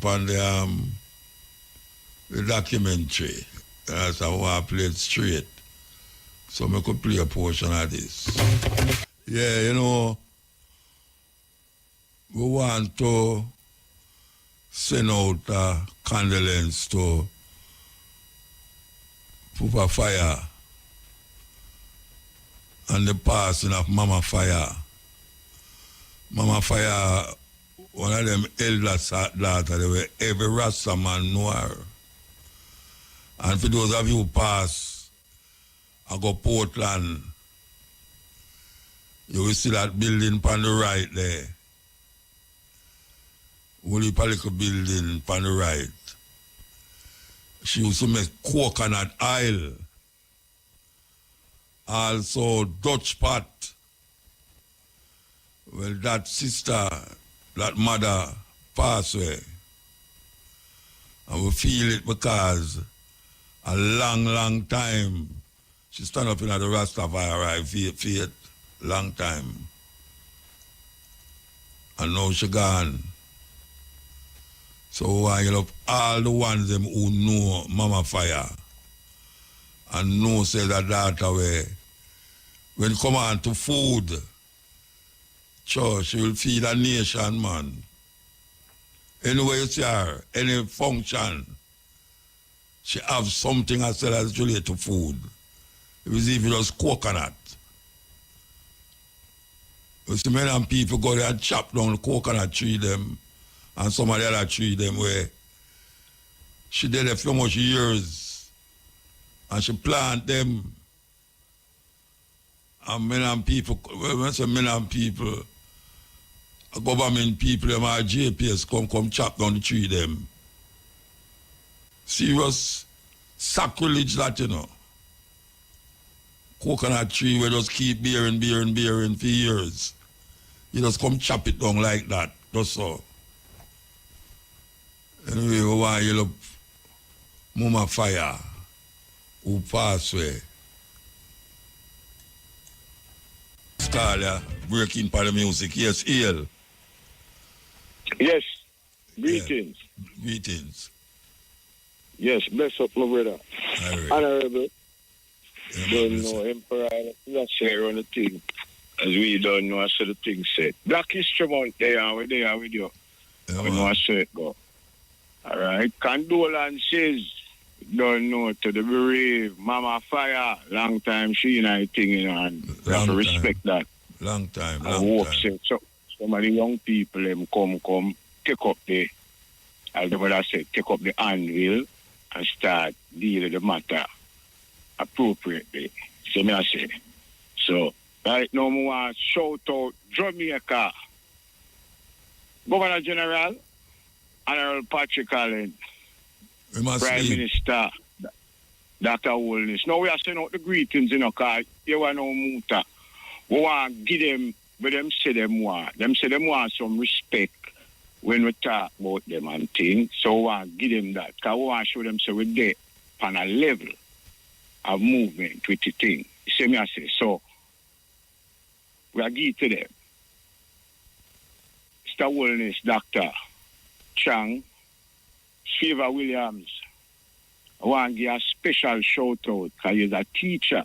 on the documentary. That's how we want to play it straight. So we could play a portion of this. Yeah, you know, we want to send out a condolence to Papa Fire and the passing of Mama Fire. Mama Fire, one of them eldest daughter, they were every Rasta man know her. And for those of you who pass, I go Portland, you will see that building on the right there. Only little building on the right. She used to make coconut oil. Also Dutch pot. Well, that sister, that mother passed away. And we feel it because a long time she stand up in the Rastafari faith, long time. And now she gone. So I love all the ones them who know Mama Fire and know say that daughter way. When it come on to food, she will feed a nation, man. Anywhere you see her, any function, she have something as well as related to food. It was even just coconut. You see, many people go there and chop down the coconut tree them and some of the other tree them where she did a few much years and she plant them. And many people, when I say many people, government people, them are JPS come chop down the tree them. Serious sacrilege that, you know. Coconut tree will just keep bearing for years. You just come chop it down like that, just so. Anyway, we want you look Mama Fire, who passed away. Scalia, breaking for the music. Yes, Iel. Yes, greetings. Yeah. Greetings. Yes, bless up, my brother. Right. Honorable. Yeah, don't know, Emperor, let's share on the thing. As we don't know, I said the thing said. Black History Month, we're there with you. Yeah, we know I said it go. All right. Condolences, don't know, to the bereaved Mama Fire. Long time she and I thing, you know, and we have to respect that. Long time. So some of the young people them come take up the, as the brother said, take up the anvil and start dealing with the matter appropriately. See me I say. So right now I want to shout out Jamaica Governor General Honorable Patrick Allen, Prime Minister Dr. Holness. Now we are sending out the greetings, you know, because you are no muta. We want to give them what them say them want. Them say them want some respect when we talk about them and things. So we want to give them that. Because we want to show them so we're there on a level of movement with the thing. You see me I say. So we are give to them. Mr. Holness, Dr. Chang, Shiva Williams. I want to give a special shout out because he's a teacher.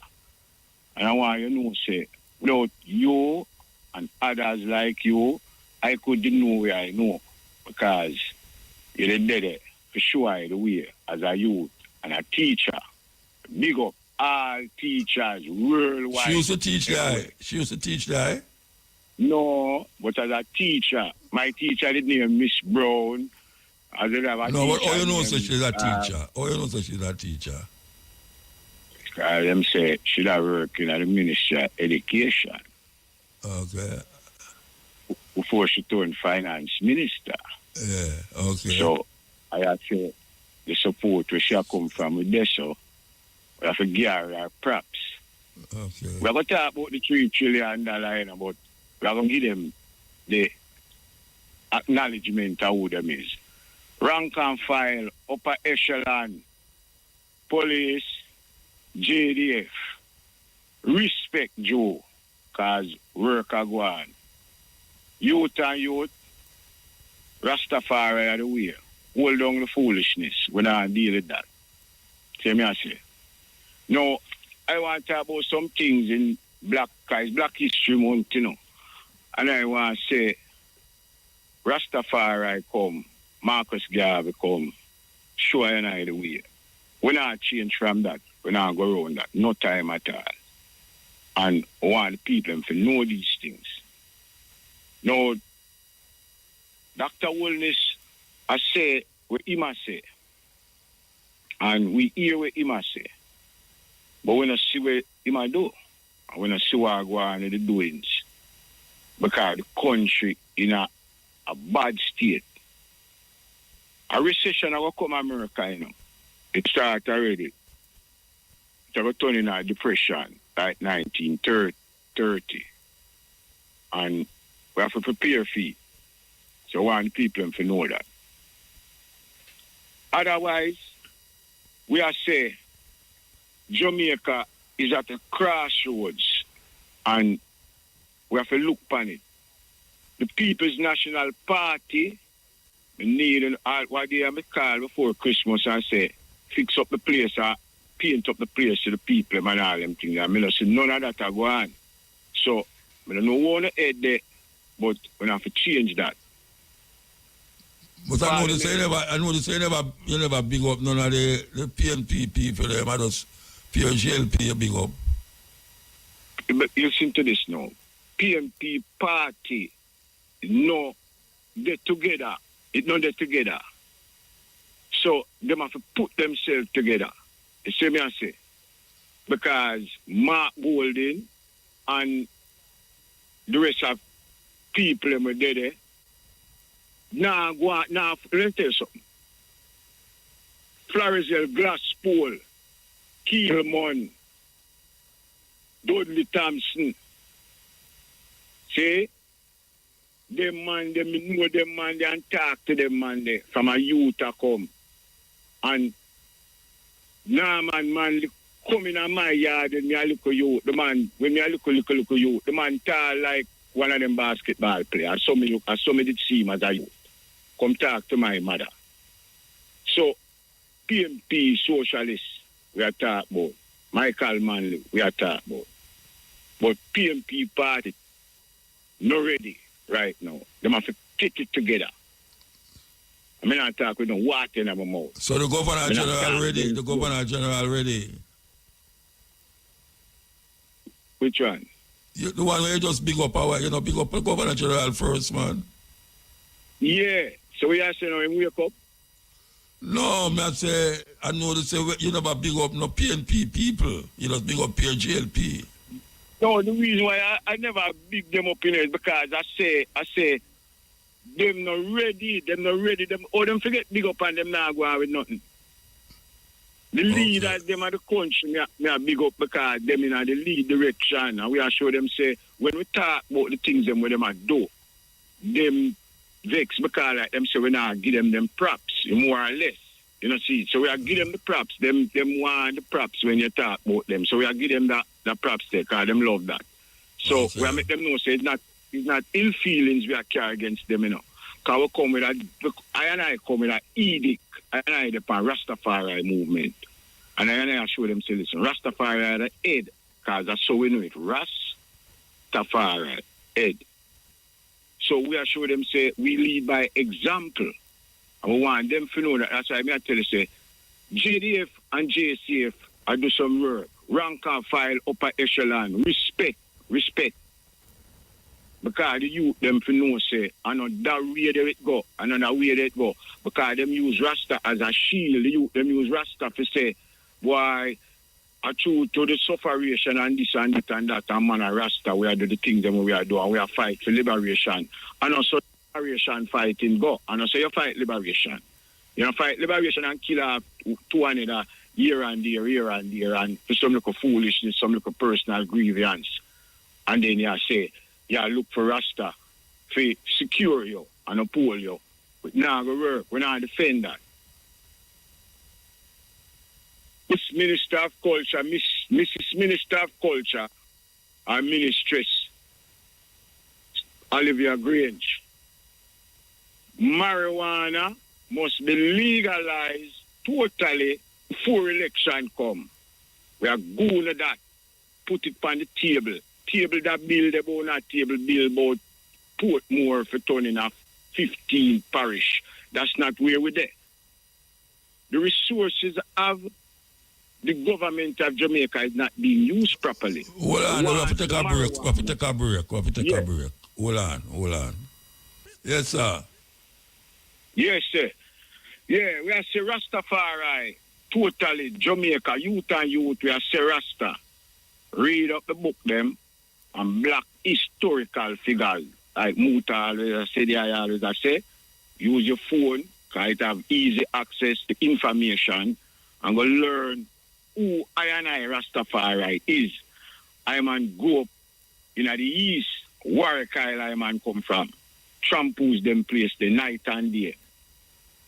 And I want you to know, say, without you and others like you, I couldn't know where I know. Because you're there for sure the way as a youth and a teacher. Big up all teachers worldwide. She used to teach there. She used to teach there. No, but as a teacher, my teacher did name Miss Brown. As a no, but all you know so she's a teacher. All you know so she's a teacher. Because them say she'd have worked in the Ministry of Education. Okay. Before she turned finance minister. Yeah, okay. So I have to the support where she come from with this, so we have to give her props. Okay. We're going to talk about the $3 trillion, but we're going to give them the acknowledgement of who them is. Rank and file, upper echelon, police, JDF, respect Joe, because work are going. Youth and youth, Rastafari are the way. Hold down the foolishness. We don't deal with that. See me I say. Now, I want to talk about some things in Black History Month, you know. And I want to say, Rastafari come, Marcus Garvey come, show you the way. We not change from that. We not go around that. No time at all. And I want the people to know these things. Now, Dr. Holness, I say what him say. And we hear what him say. But we don't see what him do. And we don't see what go on in the doings. Because the country in a bad state. A recession will come to America, you know. It started already. It will turn in a depression like 1930. And we have to prepare for it. So I want people to know that. Otherwise, we are say Jamaica is at a crossroads and we have to look upon it. The People's National Party need what they have called before Christmas and say, fix up the place or paint up the place to the people and all them things. And I say none of that are going on. So I don't know what to head there, but we have to change that. But I know you never big up none of the PNP people, them are just pure GLP big up. listen to this now. PMP party, no, they're together. It's not they're together. So they have to put themselves together. You see me I say? Because Mark Golding and the rest of people who are there, now go out, now, let me tell you something. Florizel Glasspool, Kielmon, Dudley Thompson, see? Them man, them know them man, they and talk to them man there from a youth to come. And now man, come in my yard and me a look at you, the man, when me a look you, the man talk like one of them basketball players. I saw me did see him as a youth. Come talk to my mother. So, PMP socialists, we are talking about. Michael Manley, we are talking about. But PMP party, not ready right now. They have to take it together. I mean, I talk with no water in my mouth. So the Governor General ready? The Governor General ready? Which one? The one where you just big up big up the Governor General first, man. Yeah. So we are saying him wake up? No, I know they say you never big up no PNP people. You just big up PJLP. No, the reason why I never big them up in it because I say them not ready, them forget big up and them not go out with nothing. The leaders, them are the country, me are big up because them in the lead direction and we are sure them say when we talk about the things them where them are do, them vex because like them say we not give them props, more or less. You know, see, so we are give them the props, them want the props when you talk about them. So we are give them the props there because them love that. So we are make them know say it's not ill feelings we are carry against them, you know. Because we come with I come with an edict, I upon Rastafari movement. And I show them say, listen, Rastafari are the head, because that's how we know it. Rastafari, head. So we are showing them say we lead by example. And we want them to know that. That's why I tell you say JDF and JCF are do some work. Rank and file upper echelon. Respect. Because the youth them to know say I know that way they go. I know that way they go. Because them use Rasta as a shield. The youth them use Rasta to say, why I true to the sufferation and this and that and that, and man a Rasta, we are do the things that we are doing, and we are fight for liberation. And also liberation fighting go. And also you fight liberation. You know, fight liberation and kill off two another here and there, and for some little foolishness, some little personal grievance. And then you say, yeah, look for Rasta to secure you and uphold you. But now go work, we're not defend that. Miss Minister of Culture, Mrs. Minister of Culture, our Ministress, Olivia Grange. Marijuana must be legalized totally before election come. We are going to that. Put it on the table. Table that build about that table build about Portmore for turning off 15 parish. That's not where we're there. The resources of the government of Jamaica is not being used properly. Hold on, we have to take a break. Hold on. Yes, sir. Yes, sir. Yeah, we are say Rastafari. Totally, Jamaica, youth, we are say Rasta. Read up the book, them, and black historical figures. Like Muta always say, use your phone, because it have easy access to information, and go learn who I Rastafari is. I man go up in the east, Warwick Isle I man come from. Trampoos them place the night and day.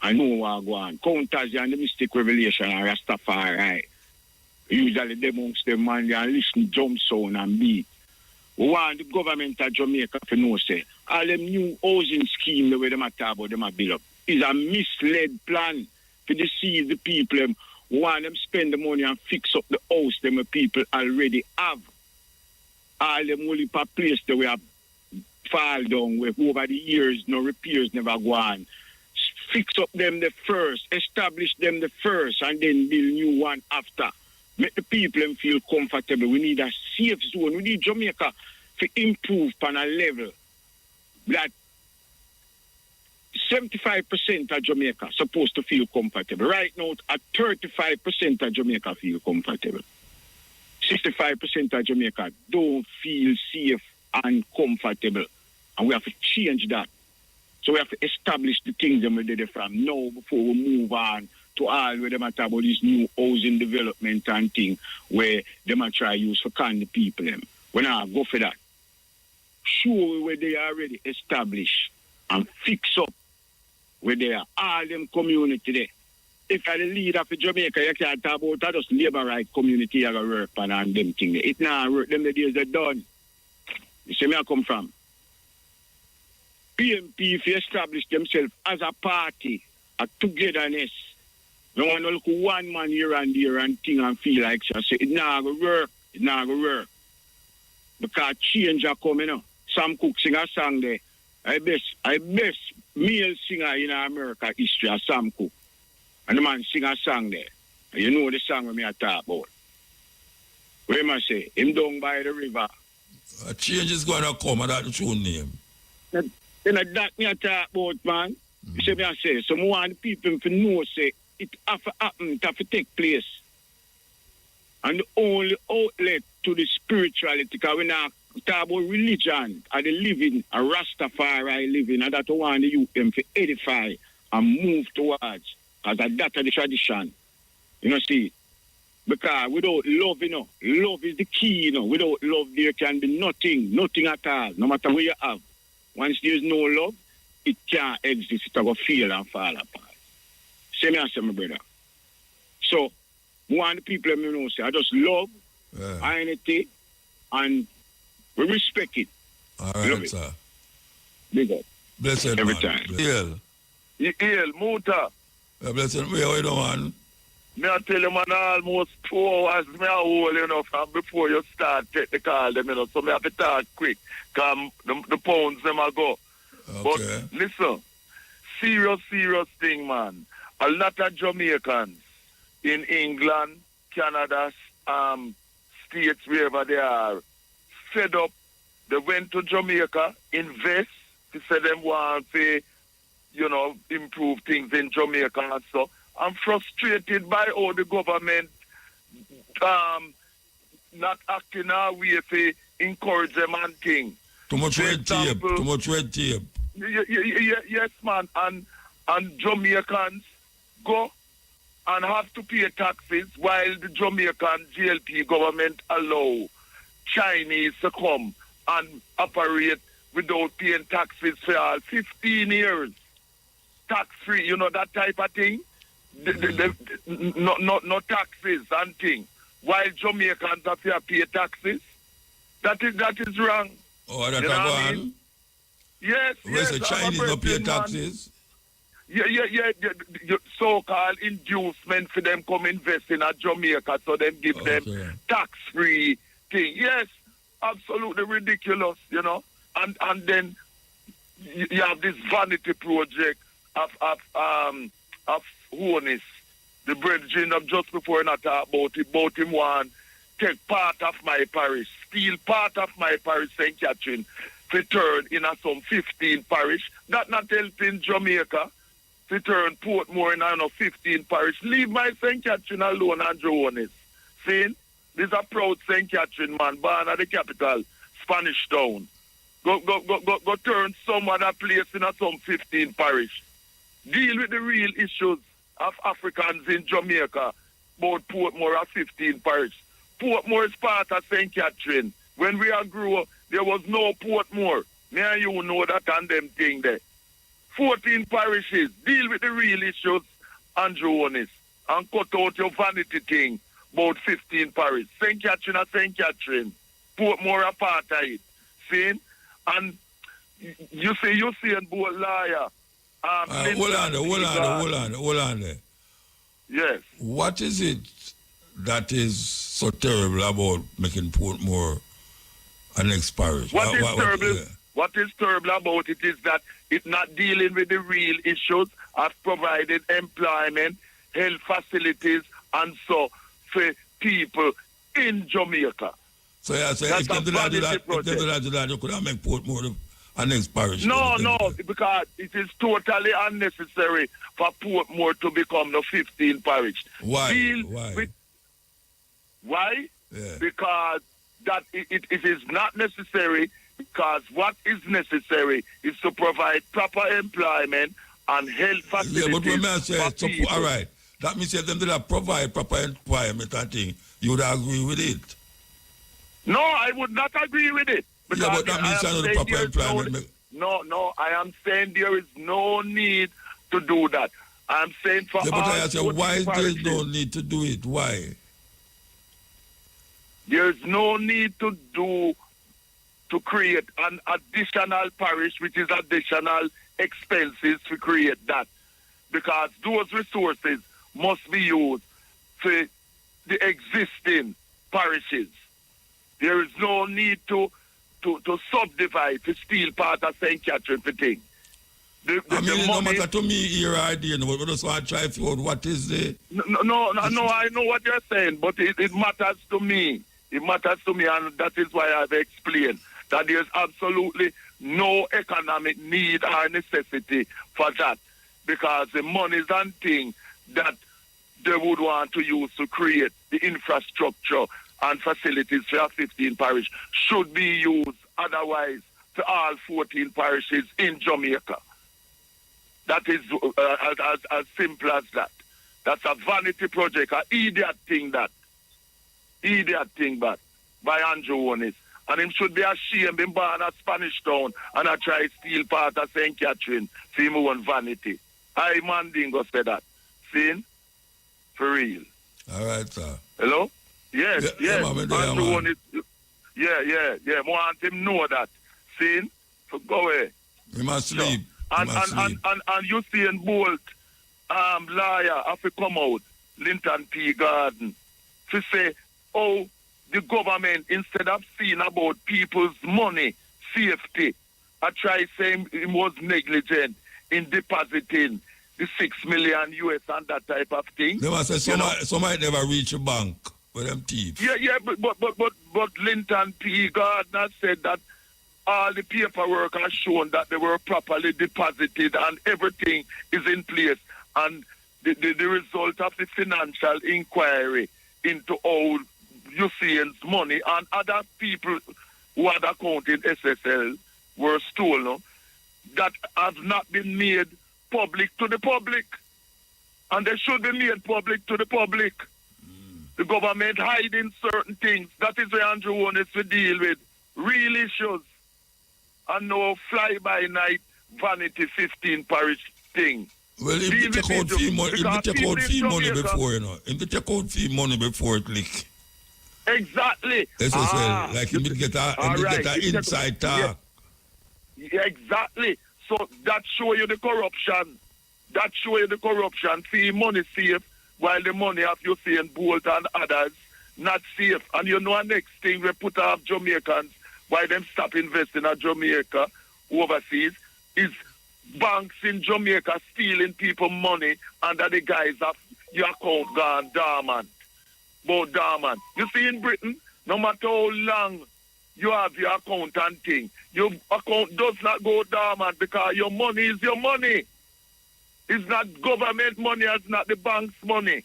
I know what I go on. Counters and the mystic revelation and Rastafari. Usually them amongst them man and listen drum sound and beat. We want the government of Jamaica to know say all them new housing scheme the way them are talk about them are build up is a misled plan to deceive the people. We want them spend the money and fix up the house them people already have. All them only per place that we have fall down with over the years, no repairs never go on. Fix up them the first, establish them the first, and then build new one after. Make the people feel comfortable. We need a safe zone. We need Jamaica to improve on a level that 75% of Jamaica supposed to feel comfortable. Right now, at 35% of Jamaica feel comfortable. 65% of Jamaica don't feel safe and comfortable. And we have to change that. So we have to establish the things that we did from now before we move on to all where they might talk about this new housing development and thing where they might try use for kind the people them. When I go for that, sure where they are already established and fix up where they are all them community there. If you're the leader for Jamaica, you can't talk about that just labor right community you gotta work on and them thing. It now work them the days they're done. You see where I come from? PMP, if you establish themselves as a party, a togetherness, don't want to look one man here and there and thing and feel like so say it not gonna work, it not gonna work. Because change are coming up. Sam Cooke sing a song there. I best male singer in America history is Sam Cooke. And the man sing a song there. And you know the song when I talk about. What am I say? Him down by the river. A change is going to come, and that's the true name. Then that me I talk about, man. You see me I say, some want people to know, say, it have to happen, it have to take place. And the only outlet to the spirituality, because we now talk about religion, and the living, a Rastafari living, and that's one the youth them to edify and move towards, because that's the tradition. You know, see, because without love, you know, love is the key, you know. Without love, there can be nothing at all, no matter where you have. Once there's no love, it can't exist. It will fail and fall apart. Say me and say, my brother. So, one of the people you know say, I just love unity and we respect it. All right, love sir. It. Big up. Blessed every man. time. Yale, Muta. Blessed, where you know, man? Me I tell you, man, almost 2 hours me a hold, you know, from before you start take the call them, you know, so me have to talk quick, because the pounds them a go. Okay. But listen, serious thing, man. A lot of Jamaicans in England, Canada, states, wherever they are, fed up. They went to Jamaica, invest, to say them want to, you know, improve things in Jamaica and so. I'm frustrated by all the government not acting our way to encourage them and things. Too much red tape. Yes, man. And Jamaicans go and have to pay taxes while the Jamaican GLP government allow Chinese to come and operate without paying taxes for all 15 years. Tax-free, you know, that type of thing. No taxes and things. While Jamaicans have to pay taxes. That is wrong. Oh, that's wrong. Yes. Where's the Chinese no pay taxes? Yeah. So-called inducement for them come invest in Jamaica, so them give them tax-free thing. Yes, absolutely ridiculous, you know. And then you have this vanity project of Holness, the brethren of just before not talk about him want take part of my parish, steal part of my parish, St. Catherine, to turn in some 15 parish. That not helping Jamaica to turn Portmore in 15 parish. Leave my St. Catherine alone, Andrew Holness. See? This is a proud St. Catherine man, born at the capital, Spanish Town. Go turn some other place in some 15 parish. Deal with the real issues of Africans in Jamaica about Portmore at 15 parish. Portmore is part of St. Catherine. When we grew up, there was no Portmore. Me and you know that and them thing there. 14 parishes. Deal with the real issues, Andrew Holness, and cut out your vanity thing about 15 parishes. St. Catherine and St. Catherine. Portmore a part of it. See? And you see and both liar. Hold on there. Yes. What is it that is so terrible about making Portmore an next parish? What is terrible about it is that it's not dealing with the real issues of providing employment, health facilities, and so for people in Jamaica. So yeah, so if them do that, you could have make Portmore the next parish. No, because it is totally unnecessary for Portmore to become the 15th parish. Why? Why? Yeah. Because that it is not necessary, because what is necessary is to provide proper employment and health facilities. Yeah, but when I say, people. all right, that means if them do not provide proper employment and thing, you would agree with it? No, I would not agree with it. Yeah, but that means I know the proper employment. No, I am saying there is no need to do that. I'm saying for yeah, but I say, why is there no need to do it? Why? There's no need to create an additional parish, which is additional expenses to create that. Because those resources must be used for the existing parishes. There is no need to subdivide, to steal part of St. Catherine for things. No matter to me your idea, but we just want to try to figure out what is the... No, I know what you're saying, but it matters to me. It matters to me, and that is why I've explained that there's absolutely no economic need or necessity for that, because the monies and things that they would want to use to create the infrastructure and facilities for our 15 parish should be used otherwise to all 14 parishes in Jamaica. That is as simple as that. That's a vanity project, an idiot thing that. Idiot thing that by Andrew Holness. And him should be ashamed being born at Spanish Town and I try to steal part of St. Catherine for him own vanity. I Mandingo said that. See? For real. All right, sir. Hello? Yes. Andrew Holness. Yeah. I want him know that. See? So go away. He must sleep. And Usain Bolt, lawyer, have to come out, Linton P. Garden, to say, oh, the government, instead of seeing about people's money, safety, I try saying he was negligent in depositing the $6 million US and that type of thing. They must say somebody never reach a bank with them thieves. Yeah, but Linton P. Gardner said that all the paperwork has shown that they were properly deposited and everything is in place. And the result of the financial inquiry into all Usain's money and other people who had account in SSL were stolen, that have not been made public to the public. And they should be made public to the public. The government hiding certain things. That is where Andrew Holness will deal with real issues. And no fly-by-night vanity 15 parish thing. Well, if you take out fee money, before, you know. If you take out fee money before it leak. Exactly. SSL, like you get an inside talk. Yeah, exactly. So that show you the corruption. Fee money safe, while the money of Usain Bolt and others not safe. And you know, next thing we put off Jamaicans, why them stop investing in Jamaica overseas, is banks in Jamaica stealing people money under the guise of your account gone dormant. You see, in Britain, no matter how long you have your account and thing, your account does not go dormant because your money is your money. It's not government money, it's not the bank's money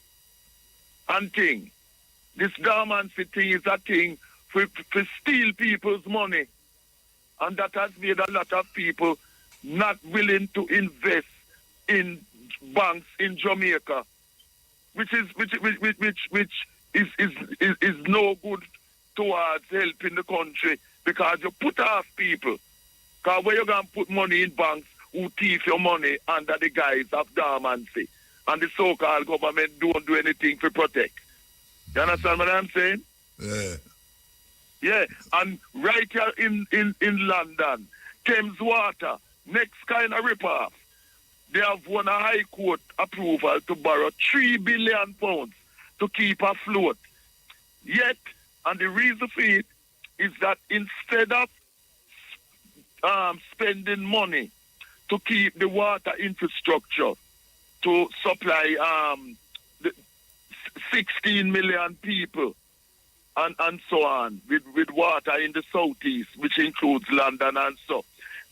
and thing. This dormancy thing is a thing for steal people's money. And that has made a lot of people not willing to invest in banks in Jamaica, which is no good towards helping the country, because you put off people. Because where you're going to put money in banks who thief your money under the guise of dormancy, and the so-called government don't do anything to protect. You understand what I'm saying? Yeah. Yeah, and right here in London, Thames Water, next kind of rip-off, they have won a High Court approval to borrow £3 billion to keep afloat. Yet, and the reason for it is that instead of spending money to keep the water infrastructure to supply 16 million people and so on, with water in the southeast, which includes London and so.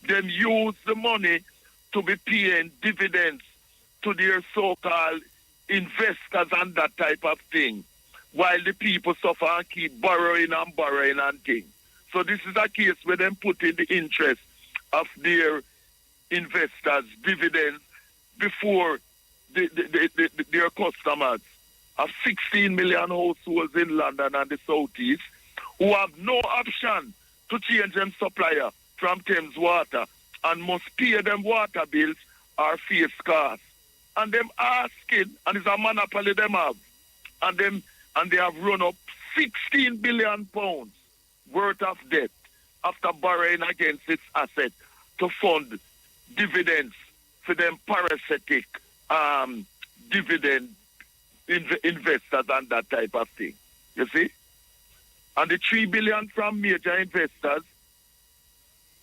Them use the money to be paying dividends to their so-called investors and that type of thing, while the people suffer and keep borrowing and things. So this is a case where them put in the interest of their investors' dividends before their customers of 16 million households in London and the southeast who have no option to change them supplier from Thames Water and must pay them water bills or face costs. And them asking, and it's a monopoly them have, and they have run up 16 billion pounds worth of debt after borrowing against its asset to fund dividends for them parasitic dividend investors and that type of thing. You see? And the 3 billion from major investors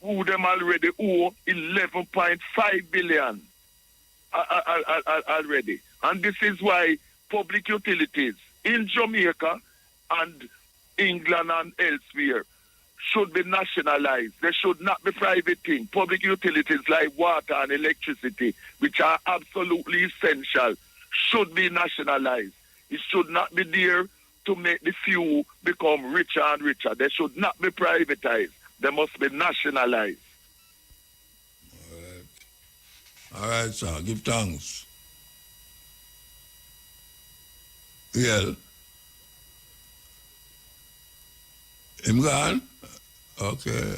who them already owe 11.5 billion already. And this is why public utilities in Jamaica and England and elsewhere should be nationalized. They should not be private things. Public utilities like water and electricity, which are absolutely essential, should be nationalized. It should not be there to make the few become richer and richer. They should not be privatized. They must be nationalized. All right, sir. Give thanks. Yeah. Him gone? Okay.